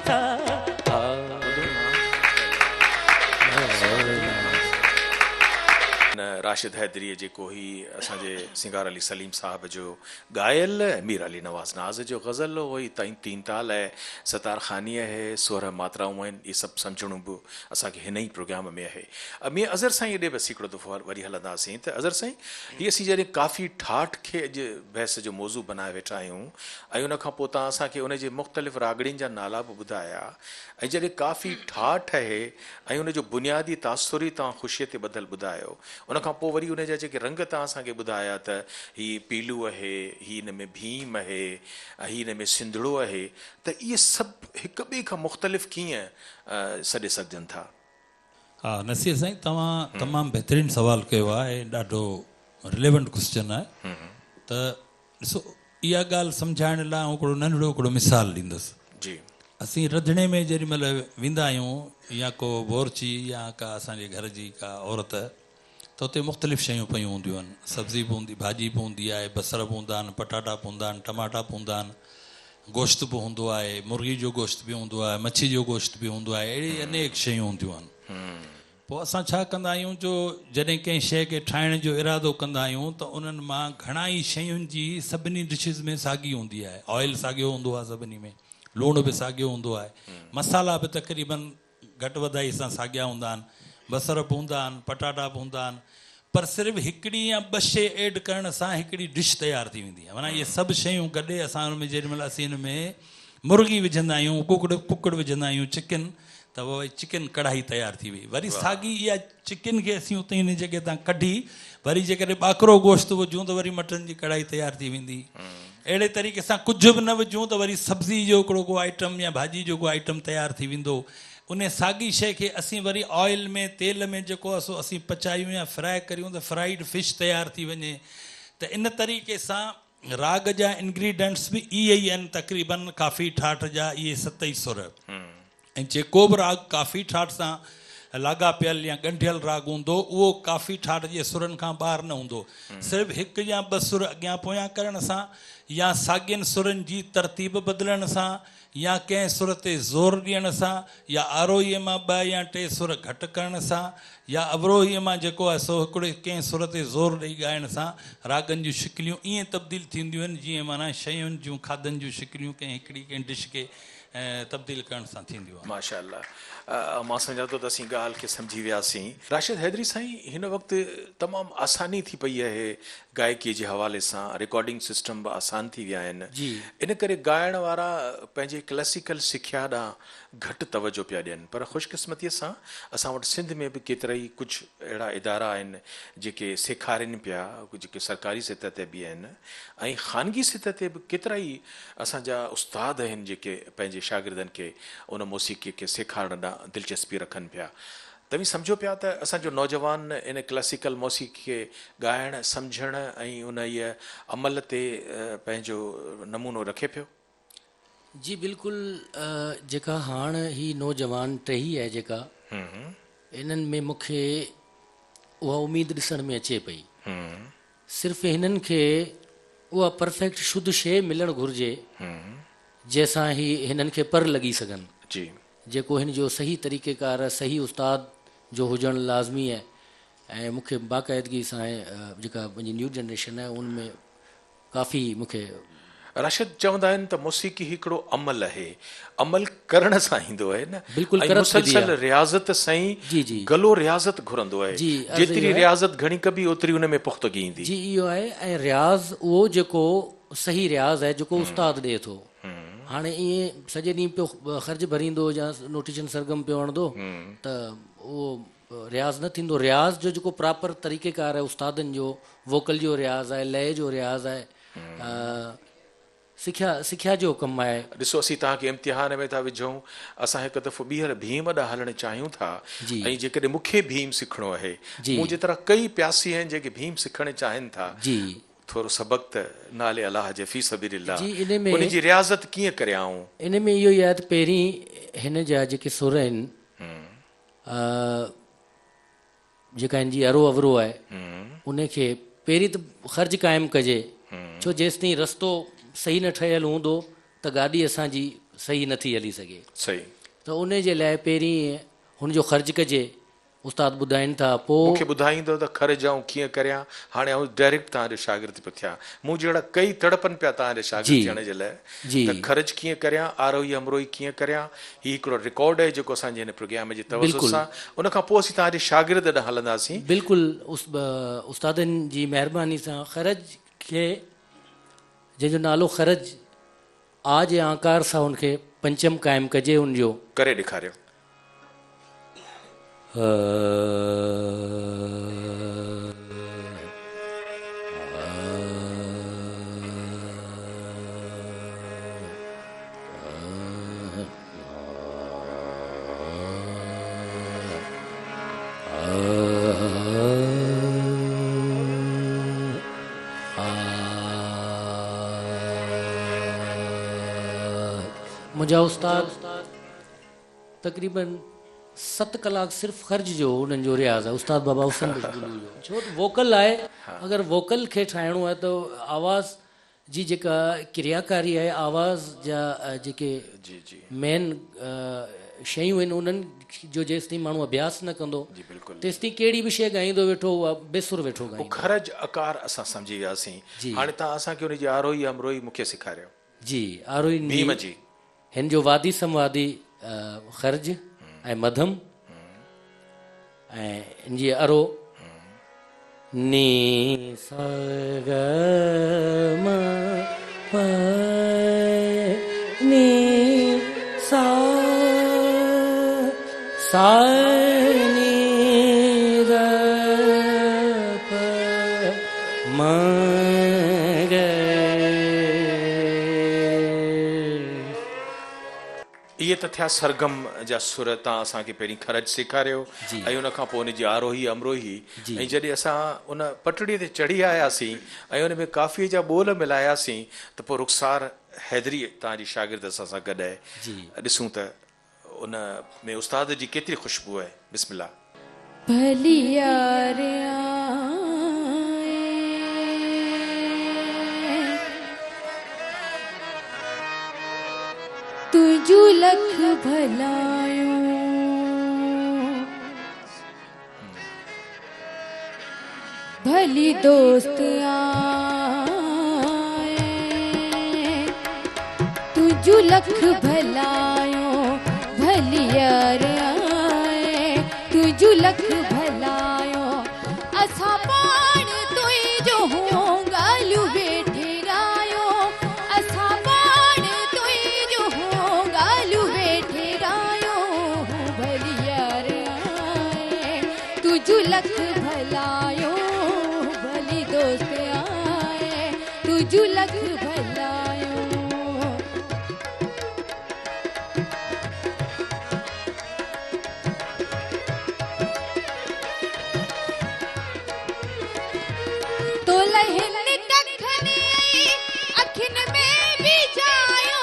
था। राशिद हैदरी जेको ही असांजे सिंगार अली सलीम साहब जो गायल मीर अली नवाज़ नाज़ जो गज़ल हुई तीन ताल है सतार ख़ानी है 16 मात्राऊं आहिनि ये सभु सम्झणो बि असांखे हिन ई प्रोग्राम में आहे। मीर अज़हर साईं ॾे बसि हिकिड़ो दफ़ो वरी हलंदासीं त अज़हर साईं हीअ असीं जॾहिं काफ़ी ठाठ खे अॼु बहस जो मौज़ू बनाए वेठा आहियूं ऐं उन खां पोइ तव्हां असांखे उनजे मुख़्तलिफ़ रागड़ियुनि जा नाला बि ॿुधाया ऐं जॾहिं काफ़ी ठाठ आहे ऐं उनजो बुनियादी तासुर ई तव्हां ख़ुशीअ ते ॿधल ॿुधायो उन खां पोइ वरी उन जा जेके रंग तव्हां असांखे ॿुधाया त हीअ पीलू आहे हीअ हिन में भीम आहे हीअ हिन में सिंधड़ो आहे त इहे सभु हिक ॿिए खां मुख़्तलिफ़ कीअं सॾे सघजनि था। हा नसीर साईं तव्हां तमामु बहितरीनु सुवालु कयो आहे ऐं ॾाढो रिलेवेंट क्वेश्चन आहे त ॾिसो इहा ॻाल्हि सम्झाइण लाइ हिकिड़ो नंढड़ो हिकिड़ो मिसाल ॾींदुसि। जी असीं रंधिणे में जेॾी महिल वेंदा आहियूं या को बोरची या का असांजे घर जी का औरत त उते मुख़्तलिफ़ शयूं पयूं हूंदियूं आहिनि, सब्ज़ी बि हूंदी, भाॼी बि हूंदी आहे, बसर बि हूंदा आहिनि, पटाटा बि हूंदा आहिनि, टमाटा बि हूंदा आहिनि, गोश्त बि हूंदो आहे, मुर्गी जो गोश्त बि हूंदो आहे, मच्छी जो गोश्त बि हूंदो आहे, अहिड़ी अनेक शयूं हूंदियूं आहिनि। पोइ असां छा कंदा आहियूं, जो जॾहिं कंहिं शइ खे ठाहिण जो इरादो कंदा आहियूं त उन्हनि मां घणा ई शयुनि जी सभिनी डिशिस में साॻी हूंदी आहे। ऑयल साॻियो हूंदो आहे सभिनी में, लूणु बि साॻियो हूंदो आहे, मसाला बि तक़रीबन घटि वधाई सां साॻिया हूंदा आहिनि, बसर बि हूंदा आहिनि, पटाटा बि हूंदा आहिनि, पर सिर्फ़ु हिकिड़ी या ॿ शइ ऐड करण सां हिकिड़ी डिश तयारु थी वेंदी आहे। माना इहे सभु शयूं गॾे असां हुन में जेॾीमहिल असीं हिन में मुर्गी विझंदा आहियूं, कुकड़ विझंदा आहियूं, चिकन, त उहा चिकन कढ़ाई तयारु थी वई। वरी साॻी इहा चिकन खे असीं उते हिन जॻह तां कढी वरी जेकॾहिं ॿाकरो गोश्त विझूं त वरी मटन जी कढ़ाई तयारु थी वेंदी। अहिड़े तरीक़े सां कुझु बि न विझूं त वरी सब्ज़ी जो हिकिड़ो को आइटम या भाॼी जो को आइटम तयारु थी वेंदो। उन साॻी शइ खे असीं वरी ऑयल में, तेल में जेको आहे असीं पचायूं या फ्राए करियूं त फ्राइड फिश तयारु थी वञे। त इन तरीक़े सां राग जा इंग्रीडियंट्स बि इहे ई आहिनि तक़रीबन काफ़ी ठाठ जा, इहे 27 सुर। ऐं जेको बि राग काफ़ी ठाठ सां लाॻापियल या ॻंढियल राग हूंदो उहो काफ़ी ठाठ जे सुरनि खां ॿाहिरि न हूंदो। सिर्फ़ु हिकु या ॿ सुर अॻियां पोयां करण सां या साॻियनि सुरनि जी तरतीब बदिलण सां या कंहिं सुर ते ज़ोर ॾियण सां या आरोहीअ मां 2 या 3 सुर घटि करण सां या अवरोहीअ मां जेको आहे सो हिकिड़े कंहिं सुर ते ज़ोर ॾेई ॻाइण सां रागनि जूं शिकिलियूं ईअं तब्दील थींदियूं आहिनि जीअं माना शयुनि जूं खाधनि जूं शिकिलियूं कंहिं डिश खे तब्दील करण सां थींदियूं आहिनि। माशाअल्लाह, मां सम्झां थो त असीं ॻाल्हि खे सम्झी वियासीं। राशिद हैदरी साईं, हिन वक़्तु तमामु आसानी थी पई आहे गायकीअ जे हवाले सां, रिकॉर्डिंग सिस्टम बि आसान थी विया आहिनि, इन करे ॻाइण वारा पंहिंजे क्लासिकल सिख्या ॾांहुं घटि तवजो पिया ॾियनि। पर ख़ुशकिस्मतीअ सां असां वटि सिंध में बि केतिरा ई कुझु अहिड़ा इदारा आहिनि जेके सेखारनि पिया, जेके सरकारी सतह ते बि आहिनि ऐं ख़ानगी सतह ते बि केतिरा ई असांजा उस्ताद आहिनि जेके पंहिंजे शागिर्दनि खे उन मौसीक़ीअ खे सेखारण ॾांहुं दिलचस्पी रखनि पिया। तव्हीं सम्झो पिया त असांजो नौजवान इन क्लासिकल मौसीक़ी खे ॻाइण, सम्झण ऐं उन इहा अमल ते पंहिंजो नमूनो रखे पियो? जी बिल्कुलु, जेका हाणे ही नौजवान टही आहे जेका, इन्हनि में मूंखे उहा उमेदु ॾिसण में अचे पई। सिर्फ़ु हिननि खे उहा परफेक्ट शुद्ध शइ मिलणु घुरिजे जंहिंसां ही हिननि खे पर लॻी सघनि। जी, जेको हिन जो सही तरीक़ेकार, सही उस्ताद जो हुजणु लाज़मी आहे। ऐं मूंखे बाक़ाइदगी सां जेका मुंहिंजी न्यू जनरेशन आहे उनमें काफ़ी मूंखे राशिद चवंदा आहिनि त मौसीक़ी हिकिड़ो अमल आहे, अमल करण सां ईंदो आहे न। बिल्कुलु ऐं मुसलसल रियाज़त सां ई गलो रियाज़त घुरंदो आहे। जेतिरी रियाज़त घणी कबी ओतिरी उन में पुख़्तगी ईंदी। जी इहो आहे। ऐं रियाज़ उहो जेको सही रियाज़ आहे जेको उस्ताद ॾिए थो। हाणे ईअं सॼे ॾींहुं पियो ख़र्च भरींदो या नोटिशन सरगम पियो हणंदो त उहो रियाज़ न थींदो। रियाज़ जो जेको प्रॉपर तरीक़ेकार आहे उस्तादनि जो, वोकल जो रियाज़ आहे, लय जो रियाज़ आहे, सिख्या जो कमु आहे। ॾिसो, असीं तव्हांखे इम्तिहान में था विझूं, असां हिकु दफ़ो ॿीहर भीम ॾांहुं हलणु चाहियूं था। ऐं जेकॾहिं मूंखे भीम सिखणो आहे, मूं जेतिरा कई प्यासी आहिनि जेके भीम सिखणु चाहिनि था, थोरो सबक़ त नाले अलाह जे फी सबिलिल्लाह उन जी रियाज़त कीअं करियाऊं? इन में इहो ई आहे त पहिरीं हिन जा जेके सुर आहिनि, जेका हिन जी अरो अवरो आहे, उनखे पहिरीं त ख़र्च क़ाइमु कजे। छो जेसिताईं रस्तो सही न ठहियलु हूंदो त गाॾी असांजी सही नथी हली सघे। सही। त उन जे लाइ पहिरीं हुनजो ख़र्च कजे। उस्ताद ॿुधाइनि था, पोइ मूंखे ॿुधाईंदो त ख़र्च आऊं कीअं करियां। हाणे आऊं डायरेक्ट तव्हांजो शागिर्द पियो थियां, मूं जहिड़ा कई तड़पनि पिया तव्हांजे शागिर्द थियण जे लाइ त ख़र्च कीअं करियां, आरोही अमरोही कीअं करियां। हीउ हिकिड़ो रिकॉर्ड आहे जेको असांजे हिन प्रोग्राम जे तवज़ुह सां, उन खां पोइ असीं तव्हांजे शागिर्द ॾांहुं हलंदासीं। बिल्कुलु उस्तादनि जी महिरबानी सां ख़र्च खे, जंहिंजो नालो ख़र्च आज ऐं आकार सां हुनखे पंचम क़ाइमु कजे। हुनजो करे ॾेखारियो। मुंहिंजा उस्ताद तक़रीबन 7 कलाक सिर्फ़ु ख़र्च जो उन्हनि जो रियाज़ आहे उस्ताद बाबा हुसैन बुलबुल जो। छो त वोकल आहे, अगरि वोकल खे ठाहिणो आहे त आवाज़ जी जेका क्रियाकारी आहे, आवाज़ जा जेके मेन शयूं आहिनि उन्हनि जो जेसिताईं माण्हू अभ्यास न कंदो तेसिताईं कहिड़ी बि शइ ॻाईंदो वेठो उहा बेसुर वेठो ॻाईंदो। खरज आकार असां सम्झी वियासीं। हाणे तव्हां असांखे उनजी आरोही अमरोही मूंखे सेखारियो। जी, आरोही भीम जी हिन जो वादी संवादी ख़र्ज ऐं मध्यम ऐं इन जी अरो नी सा ग म प नी सा सा नी ग प म ग। इहे त थिया सरगम जा सुर। तव्हां असांखे पहिरीं खरज सेखारियो ऐं उन खां पोइ उनजी आरोही अमरोही, ऐं जॾहिं असां उन पटड़ीअ ते चढ़ी आयासीं ऐं उन में काफ़ीअ जा ॿोल मिलायासीं त पोइ रुखसार हैदरी तव्हांजी शागिर्द असां सां गॾु आहे। ॾिसूं त उन में उस्ताद जी केतिरी ख़ुशबू आहे। बिस्मिल्लाह। भली यारियां तुझू लख भलायूं भली दोस्त आए तुझू लख भलायूं भली यार आए तुझू लख भलायूं असां पाण तुई जो हूं ॻाल्हियूं वेठे ॻायो असां पाण तुई जो हूं ॻाल्हियूं वेठे ॻायो भली यार आए तुझू लख भलायूं भली दोस्त आए तुझू लख भलायूं। तो लहिन कखने अखिन में भी जायो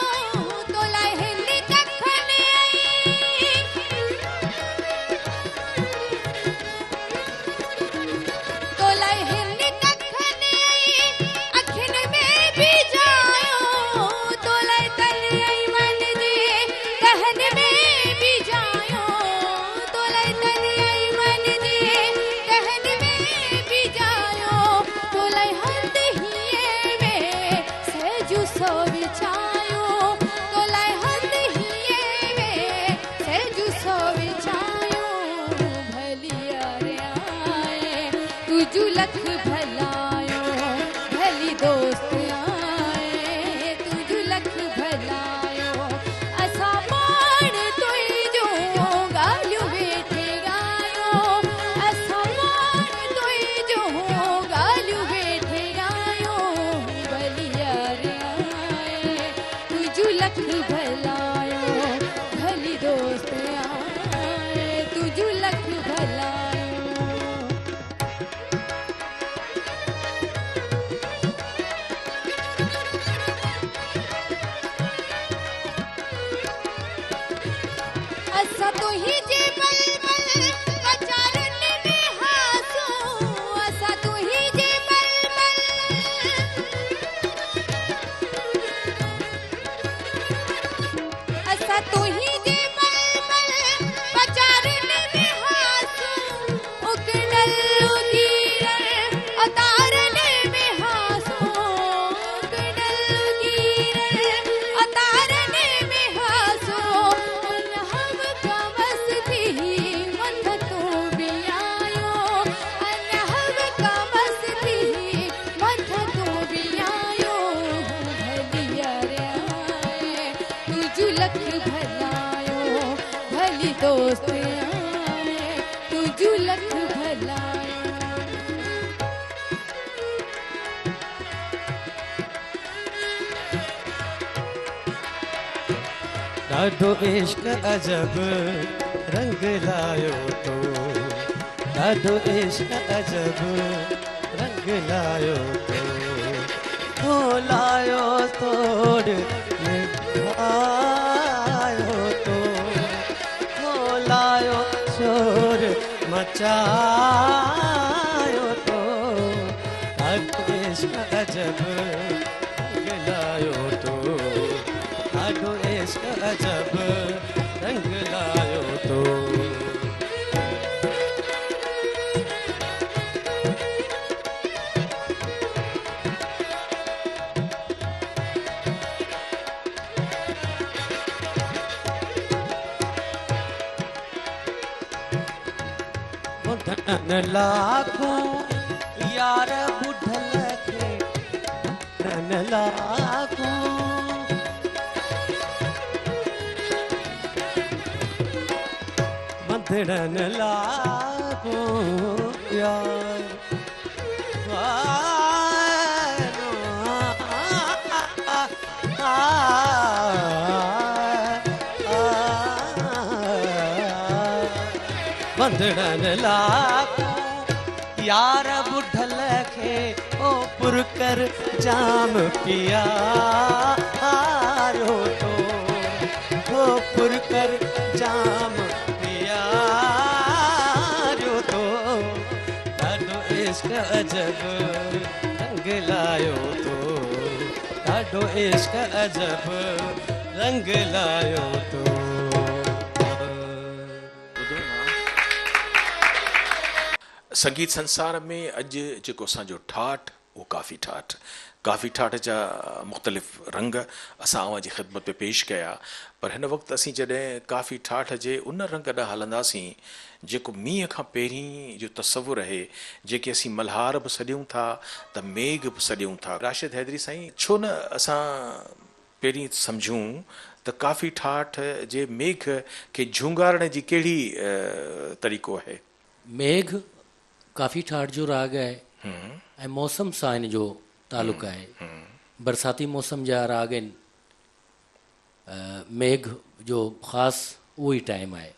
तो लहिन कखने तो लहिन कखने अखिन में भी जायो तो लह तल मन जे कहन में भी जायो तो लह तल मन जे कहन में भी जायो तो लह हंद हिए में सहजू सो विचायो तो लह हंद हिए में सहजू सो विचायो भली यार आए तुझू लख भलायो भली दोस्त आए तुझू लख भलायो असां पाण तुई जो ॻाल्हियूं वेठे ॻायो असां पाण तुई जो ॻाल्हियूं वेठे ॻायो भली यार आए तुझू लख भलायो भली दोस्त आए तुझू लख भलायो। असां तुही जे बलबल बचारन में हासू असां तुही जे बलबल असां तुही जे बलबल बचारन में हासू उकड़ल गिरन अतारन में हासू उकड़ल गिरन अतारन में हासू अनहब का मस्ती मथ तू भी आयो अनहब का मस्ती मथ तू भी आयो भली यार आए तुझू लख भलायो भली दोस्त आए तुझू लख भलायो। ॾाढो इश्क अजब रंग लायो तो ॾाढो इश्क अजब रंग लायो तो लायो तोड़ निभायो तो लायो नचायो तो ॾाढो इश्क अजब रंग लायो तो ॾाढो इश्क अजब रंग लायो तो धन लाखों यार बुढ़ल खे धन लाखों बंधड़न लाखों यार बंधड़न लाखों यार बुढ़ल खे ओ पुरकर जाम पिया हारो तो ओ पुरकर जाम पिया हारो तो ॾाढो इश्क अजब रंग लायो तो ॾाढो इश्क अजब रंग लायो तो संगीत संसार में अॼु जेको असांजो ठाठ उहो काफ़ी ठाठ जा मुख़्तलिफ़ रंग असां अवां जी ख़िदमत में पेश कया पर हिन वक़्तु असीं जॾहिं काफ़ी ठाठ जे उन रंग ॾांहुं हलंदासीं जेको मींहं खां पहिरीं जो तसवुरु आहे जेके असीं मल्हार बि सॾियूं था त मेघ बि सॾियूं था राशिद हैदरी साईं छो न असां पहिरीं सम्झूं त काफ़ी ठाठ जे मेघ खे झूंगारण जी कहिड़ी तरीक़ो आहे मेघ काफ़ी ठाठ जो राग आहे ऐं मौसम सां हिन जो तालुक़ु आहे बरसाती मौसम जा राग आहिनि मेघ जो ख़ासि उहो ई टाइम आहे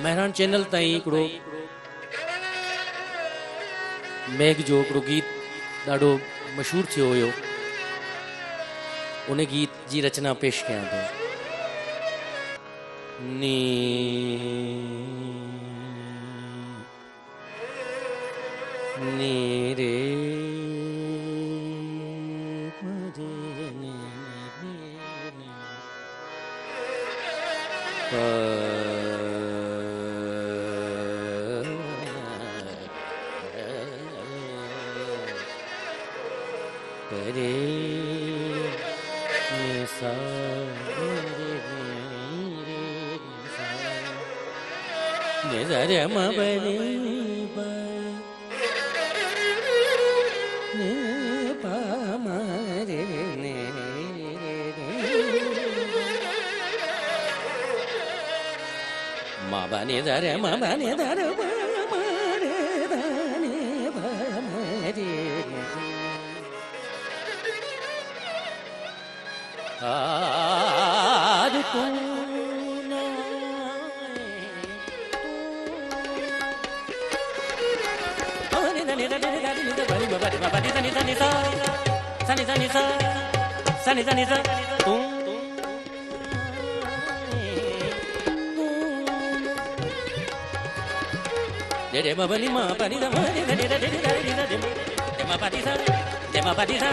महरान चैनल ताईं हिकिड़ो मेघ जो हिकिड़ो गीत ॾाढो मशहूरु थियो हुयो उन गीत जी रचना पेश कयां थो नीरे सनि सनि सा सनि सनि सा तू दे रे मबनी मा पनि द मनि द रे रे रे रे दे मा पाटी सा दे मा पाटी सा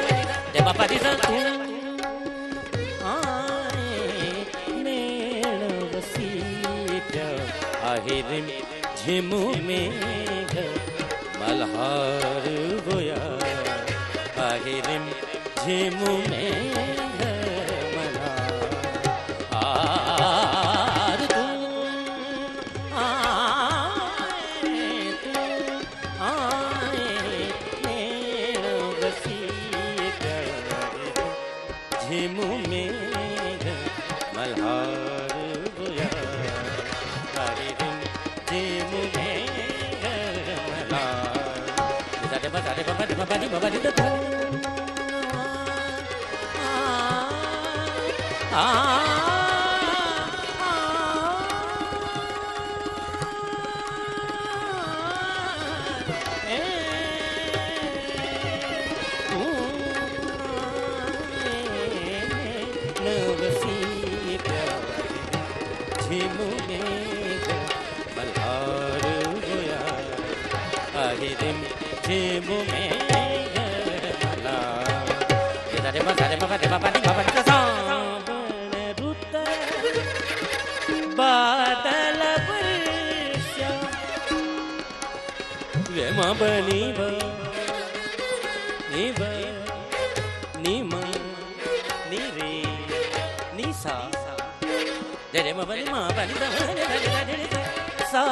दे मा पाटी सा तू आए मेण वसीट आहे रिम झिमू मेघ मल्हार गोया आहे रिम झिमू मेघ मल्हार तू आए मेण वसीट झिमू मेघ मल्हार गोया आहे रिम झिमू मेघ मल्हार रे बाबा रे बाबा रे बाबा झिमू मेघ मल्हार गोया आहे रिम झिमू मेघ मल्हार रे बाबा रे बाबा रे बाबा रे बाबा रे सावन रुत बादल वर्षा वे मा बनी ब नी ब नी म नी रे नी सा दे रे मा बनी द रे रे रे सा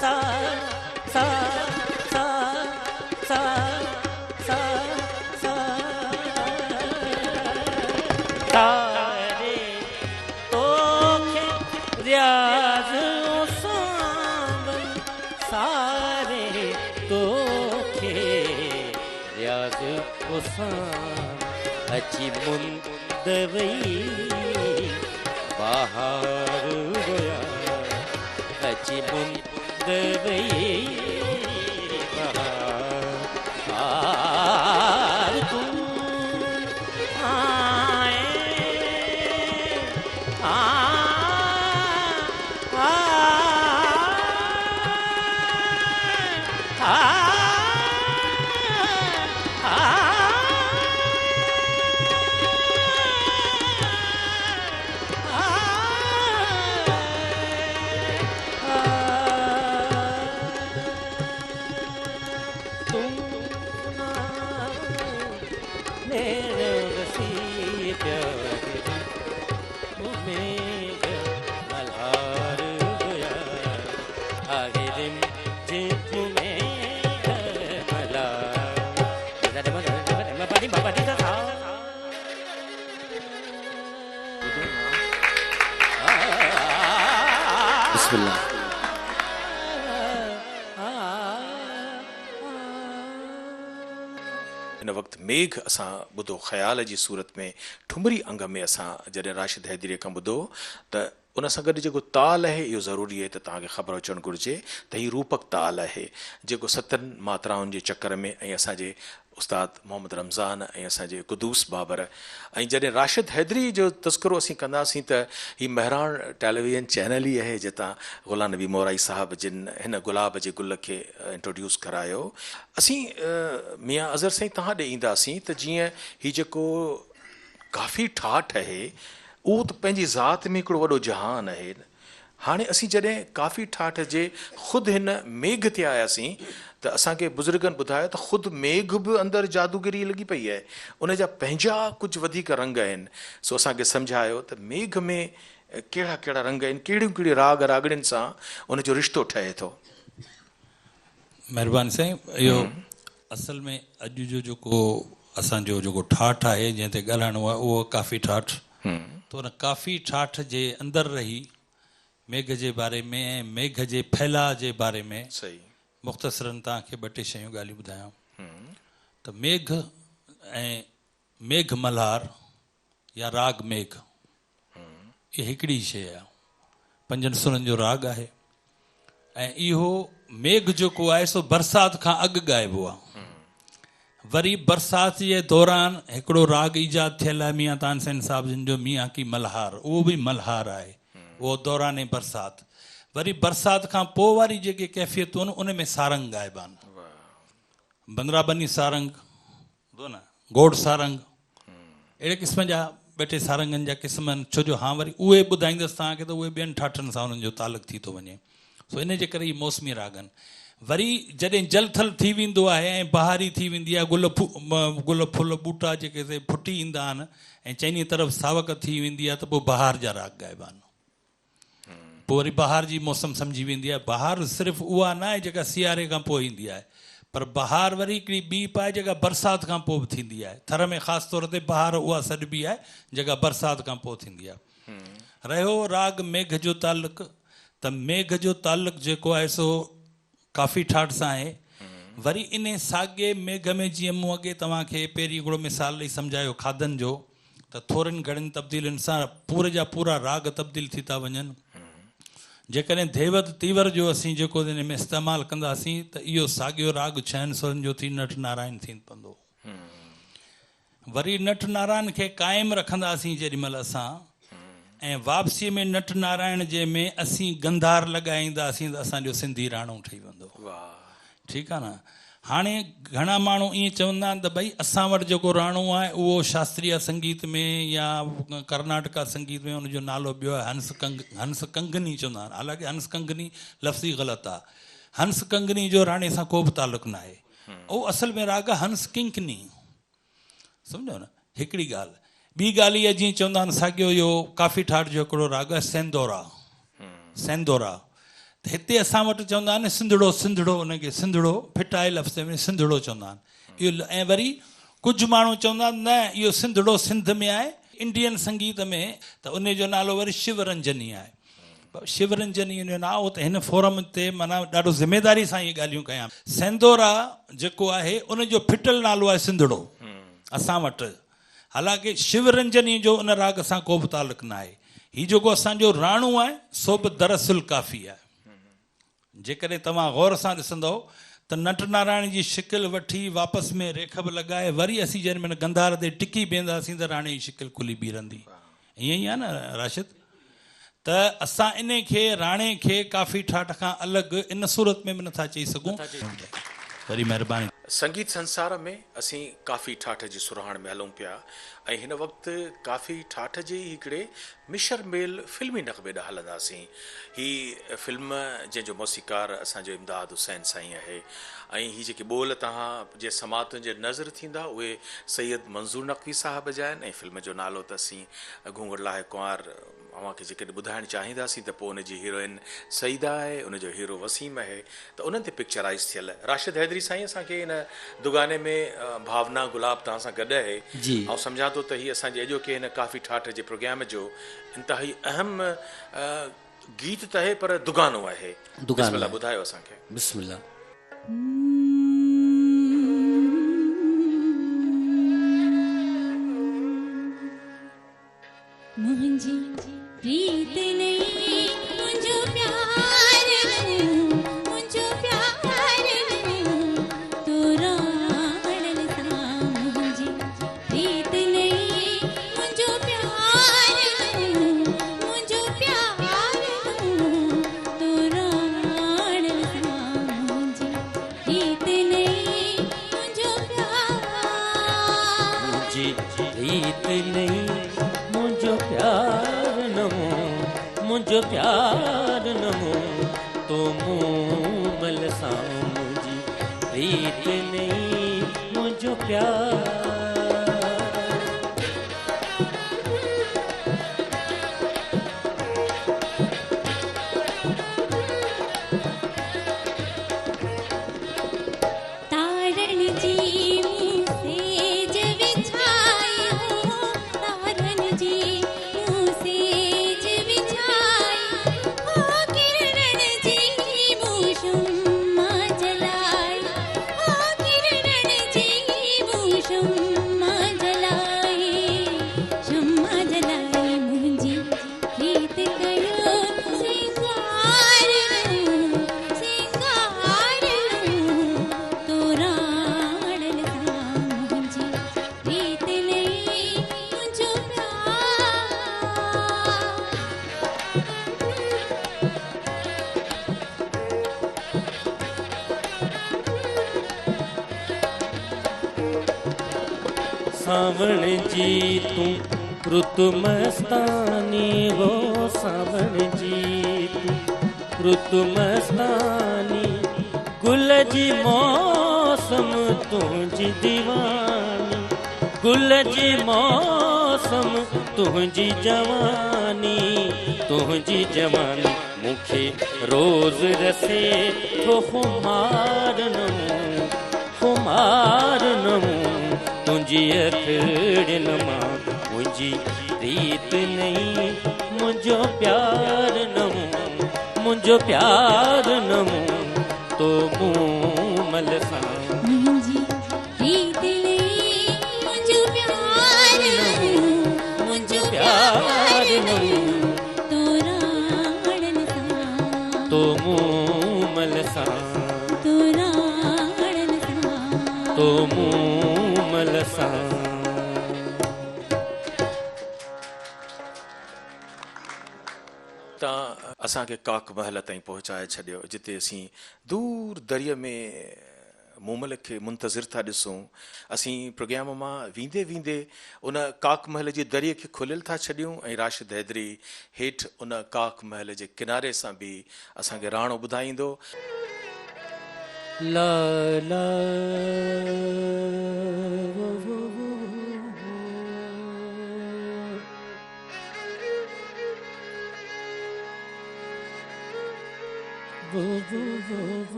सा सा सा सा सा सा तारे तो रियाज सावन सारे तो रियाज सावन अच्छी मुंदवई बाहर गोया अच्छी मुंदवई बाहर तू आए आ आ आ इन वक़्तु मेघ असां ॿुधो ख़्याल जी सूरत में ठुमरी अंग में असां जॾहिं राशिद हैदरी खां ॿुधो त उन सां गॾु जेको ताल आहे इहो ज़रूरी आहे त तव्हांखे ख़बर अचणु घुरिजे त हीउ रूपक ताल आहे जेको सतनि मात्राउनि जे चकर में ऐं असांजे उस्ताद मोहम्मद रमज़ान ऐं असांजे कुदूस बाबर ऐं जॾहिं राशिद हैदरी जो तस्करो असीं कंदासीं त हीउ महराण टेलीविज़न चैनल ई आहे जितां ग़ुलाम नबी मोराई साहब जिन हिन गुलाब जे गुल खे इंट्रोड्यूस करायो असीं मियाँ अज़र साईं तव्हां ॾे ईंदासीं त जीअं हीउ जेको काफ़ी ठाठ आहे उहो त पंहिंजी ज़ात में हिकिड़ो वॾो जहान आहे हाणे असीं जॾहिं काफ़ी ठाठ जे ख़ुदि हिन मेघ ते आयासीं त असांखे बुज़ुर्गनि ॿुधायो त ख़ुदि मेघ बि अंदरि जादूगिरी लॻी पई आहे उन जा पंहिंजा कुझु वधीक रंग आहिनि सो असांखे सम्झायो त मेघ में कहिड़ा कहिड़ा रंग आहिनि कहिड़ियूं कहिड़ियूं राग रागड़ियुनि सां उनजो रिश्तो ठहे थो। महिरबानी साईं इहो असल में अॼु जो जेको असांजो जेको ठाठ आहे जंहिं ते ॻाल्हाइणो आहे उहो काफ़ी ठाठ त उन काफ़ी ठाठ जे अंदरि रही मेघ जे बारे में मेघ जे फैलाव जे बारे में सही मुख़्तसरनि तव्हांखे ॿ टे शयूं ॻाल्हियूं ॿुधायां त मेघ ऐं मेघ मल्हार या राग मेघ इहा हिकिड़ी शइ आहे पंजनि सुरनि जो राग आहे ऐं इहो मेघ जेको आहे सो बरसाति खां अॻु ॻाइबो आहे वरी बरसात जे दौरान हिकिड़ो राग ईजाद थियल आहे मियां तानसेन साहिब जिन जो मियां की मल्हार, उहो बि मल्हार आहे, उहो दौरान बरसात। वरी बरसात खां पोइ वारी जेके कैफ़ियतूं आहिनि उन में सारंग ॻाइबा आहिनि, बंद्राबनी सारंग न गोड़ सारंग, अहिड़े क़िस्म जा ॿ टे सारंगनि जा क़िस्म आहिनि। छो जो हा वरी उहे ॿुधाईंदसि तव्हांखे त उहे ॿियनि ठाठनि सां उन्हनि जो तालुक थी थो वञे, सो इन जे करे इहे मौसमी राग आहिनि। वरी जॾहिं जलथल थी वेंदो आहे ऐं बहारी थी वेंदी आहे, गुल फुल बूटा जेके फुटी ईंदा आहिनि ऐं चइनी तरफ़ सावक थी वेंदी आहे, त पोइ बहार जा राग ॻाइबा आहिनि। पोइ वरी बहार जी मौसम सम्झी वेंदी आहे। बहार सिर्फ़ु उहा न आहे जेका सियारे खां पोइ ईंदी आहे, पर बहार वरी हिकिड़ी ॿी पाए जेका बरसाति खां पोइ बि थींदी आहे। थर में ख़ासि तौर ते बहार उहा सॾिबी आहे जेका बरसाति खां पोइ थींदी आहे। रहियो राग मेघ जो तालुक, त मेघ जो तालुक जेको आहे सो काफ़ी ठाठ सां आहे। वरी इन साॻे मेघ में जीअं मूं अॻे तव्हांखे पहिरीं हिकिड़ो मिसाल ॾेई सम्झायो खाधनि जो, त थोरनि घणनि तब्दीलियुनि सां पूरे जा पूरा राग तब्दील थी था वञनि। जेकॾहिं धेवत तीवर जो असीं जेको इन में इस्तेमालु कंदासीं त इहो साॻियो राग छहनि स्वरनि जो थी नट नारायण थी पवंदो। वरी नट नारायण खे क़ाइमु रखंदासीं जेॾीमहिल असां, ऐं वापसीअ में नट नारायण जे में असीं गंधार लॻाईंदासीं त असांजो सिंधी राणो ठही वेंदो। ठीकु आहे न। हाणे घणा माण्हू ईअं चवंदा आहिनि त भई असां वटि जेको राणो आहे उहो शास्त्रीय संगीत में या कर्नाटका संगीत में उनजो नालो ॿियो आहे हंस कंगनी चवंदा आहिनि। हालांकि हंस कंगनी लफ़्ज़ी ग़लति आहे। हंस कंगनी जो राणे सां को बि तालुक़ु न आहे, उहो असल में राग आहे हंस किंकनी, सम्झो न हिकिड़ी ॻाल्हि। ॿी ॻाल्हि इहा जीअं चवंदा आहिनि साॻियो इहो काफ़ी ठाठ जो हिकिड़ो राग आहे सेंदोरा। सेंदोरा त हिते असां वटि चवंदा आहिनि सिंधड़ो, सिंधड़ो उनखे सिंधड़ो फिटाए लफ़्ज़ में सिंधड़ो चवंदा आहिनि इहो। ऐं वरी कुझु माण्हू चवंदा आहिनि न इहो सिंधड़ो सिंध में आहे, इंडियन संगीत में त उन जो नालो वरी शिवरंजनी आहे। शिवरंजनी जो नालो त हिन फोरम ते माना ॾाढो ज़िमेदारी सां इहे ॻाल्हियूं कयां। सेंदोरा जेको आहे उनजो फिटल नालो आहे सिंधड़ो असां वटि। हालांकि शिवरंजनी जो उन राग सां को बि तालुक़ु न आहे। हीउ जेको असांजो राणो आहे सो बि दरअसल काफ़ी आहे। जेकॾहिं तव्हां गौर सां ॾिसंदव त नट नारायण जी शिकिल वठी वापसि में रेख बि लॻाए वरी असीं जंहिं महिल गंधार ते टिकी बीहंदासीं त राणे जी शिकिल खुली बीहंदी। ईअं ई आहे न राशिद। त असां इन खे राणे खे काफ़ी ठाठ खां अलॻि इन सूरत में बि नथा चई सघूं। वरी महिरबानी। संगीत संसार में असीं काफ़ी ठाठ जी सुराहण में हलूं पिया ऐं हिन वक़्तु काफ़ी ठाठ जे हिकिड़े मिशर मेल फिल्मी नक़बे ॾांहुं हलंदासीं। ही फिल्म जंहिंजो मौसीक़ार असांजो इमदाद हुसैन साईं आहे ऐं ही जेके ॿोल तव्हां जे समातुनि जे नज़र थींदा उहे सैयद मंज़ूर नक़वी साहिब जा आहिनि। ऐं फिल्म जो नालो त असीं घूंघट लाहे कुंवार अव्हांखे जेकॾहिं ॿुधाइणु चाहींदासीं त पोइ उनजी हीरोइन सईदा आहे, उनजो हीरो वसीम आहे, त उन्हनि ते पिक्चराइज़ थियल राशिद हैदरी साईं असांखे हिन दुगाने में भावना गुलाब तव्हां सां गॾु आहे। ऐं सम्झां थो त हीअ असांजे अॼोके हिन काफ़ी ठाठ जे प्रोग्राम जो इंतिहाई अहम गीत त आहे पर दुगानो आहे। बिस्मिल्लाह ॿुधायो असांखे। बिस्मिल्लाह। मुंहिंजी प्रीत नहीं मुझो प्यार नहीं मुझो प्यार नहीं तो रावण सा मुंहिंजी प्रीत नहीं मुझो प्यार नहीं मुझो प्यार नहीं तो रावण सा मुंहिंजी प्रीत नहीं मुझो प्यार मुझी प्रीत नहीं मुझो प्यार नमो मुझो प्यार नमो तो मूमल सा मुझी प्रीत नहीं मुझो प्यार। तारण जी सेज बिछाई हो तारण जी सेज बिछाई हो किरण जी मूशुम जलाई हो किरण जी मूशुम सावण जी तूं रुत मस्तानी हो सावण जी तूं रुत मस्तानी गुल जी मौसम तुंहिंजी दीवानी गुल जी मौसम तुंहिंजी जवानी तुंहिंजी जवानी मूंखे रोज़ रसे थो खुमार नमूं तुंहिंजी अखिड़ियुनि मां मुंहिंजी रीत नहीं मुंहिंजो प्यार नमूं तो मूमल सां मुंहिंजी रीत मुंहिंजो प्यार मुंहिंजो प्यार तो राणन सां तो मूमल सां तो राणन सां तो मूमल सां तव्हां असांखे काक महल ताईं पहुचाए छॾियो जिते असीं दूर दरिया में मूमल खे मुंतज़िर था ॾिसूं असीं प्रोग्राम मां वेंदे वेंदे उन काक महल जे दरिए खे खुलियल था छॾियूं ऐं राशिद हैदरी हेठि उन काक महल जे किनारे सां बि असांखे राणो ॿुधाईंदो ला ला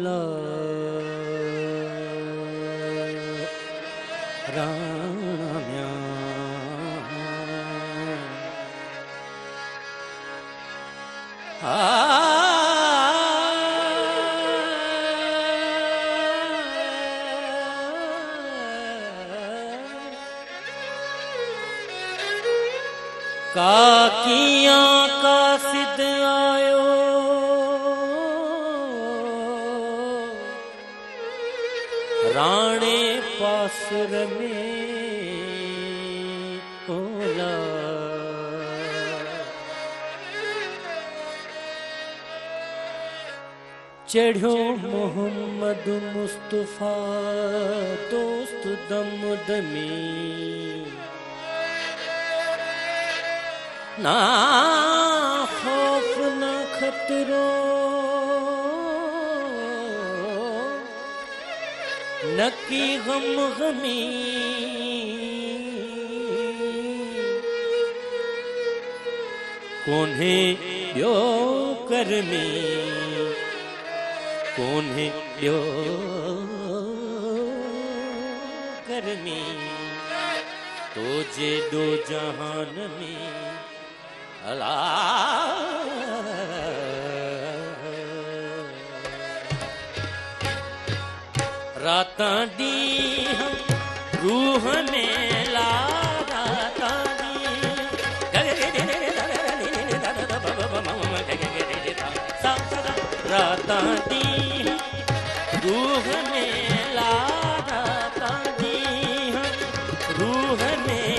ला राम्या काकियां का सिद्ध आयो राणे पासर में ओला चढ़ियो मोहम्मद मुस्तफा दोस्त दम दमी ना खौफ ना खतरो न की गम गमी कोन्हे ॿियो करमी कोन्हे ॿियो करमी तो जे दो जहान में अला रातां ॾींहं रूह में ला रातां ॾींहं रूह में ला रातां ॾींहं रूह में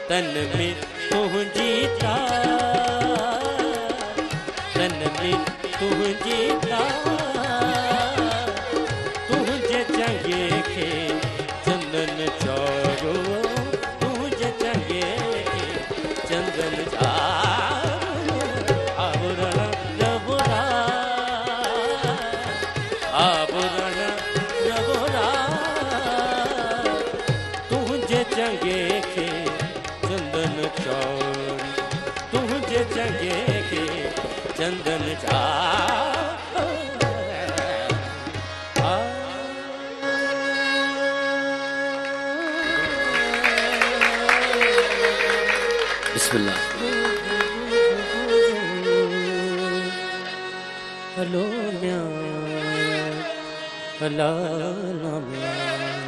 तन में तुंहिंजी तन में तुंहिंजी तुंहिंजे चंगे खे चंदन चारो तुंहिंजे चंगे खे चंदन चारो आवरण रबोरा आवरण रबोरा तुंहिंजे चंगे खे चंदन चारो तुंहिंजे चंगे खे चंदन चारो बिस्मिल्लाह। हलो म्या हला म्या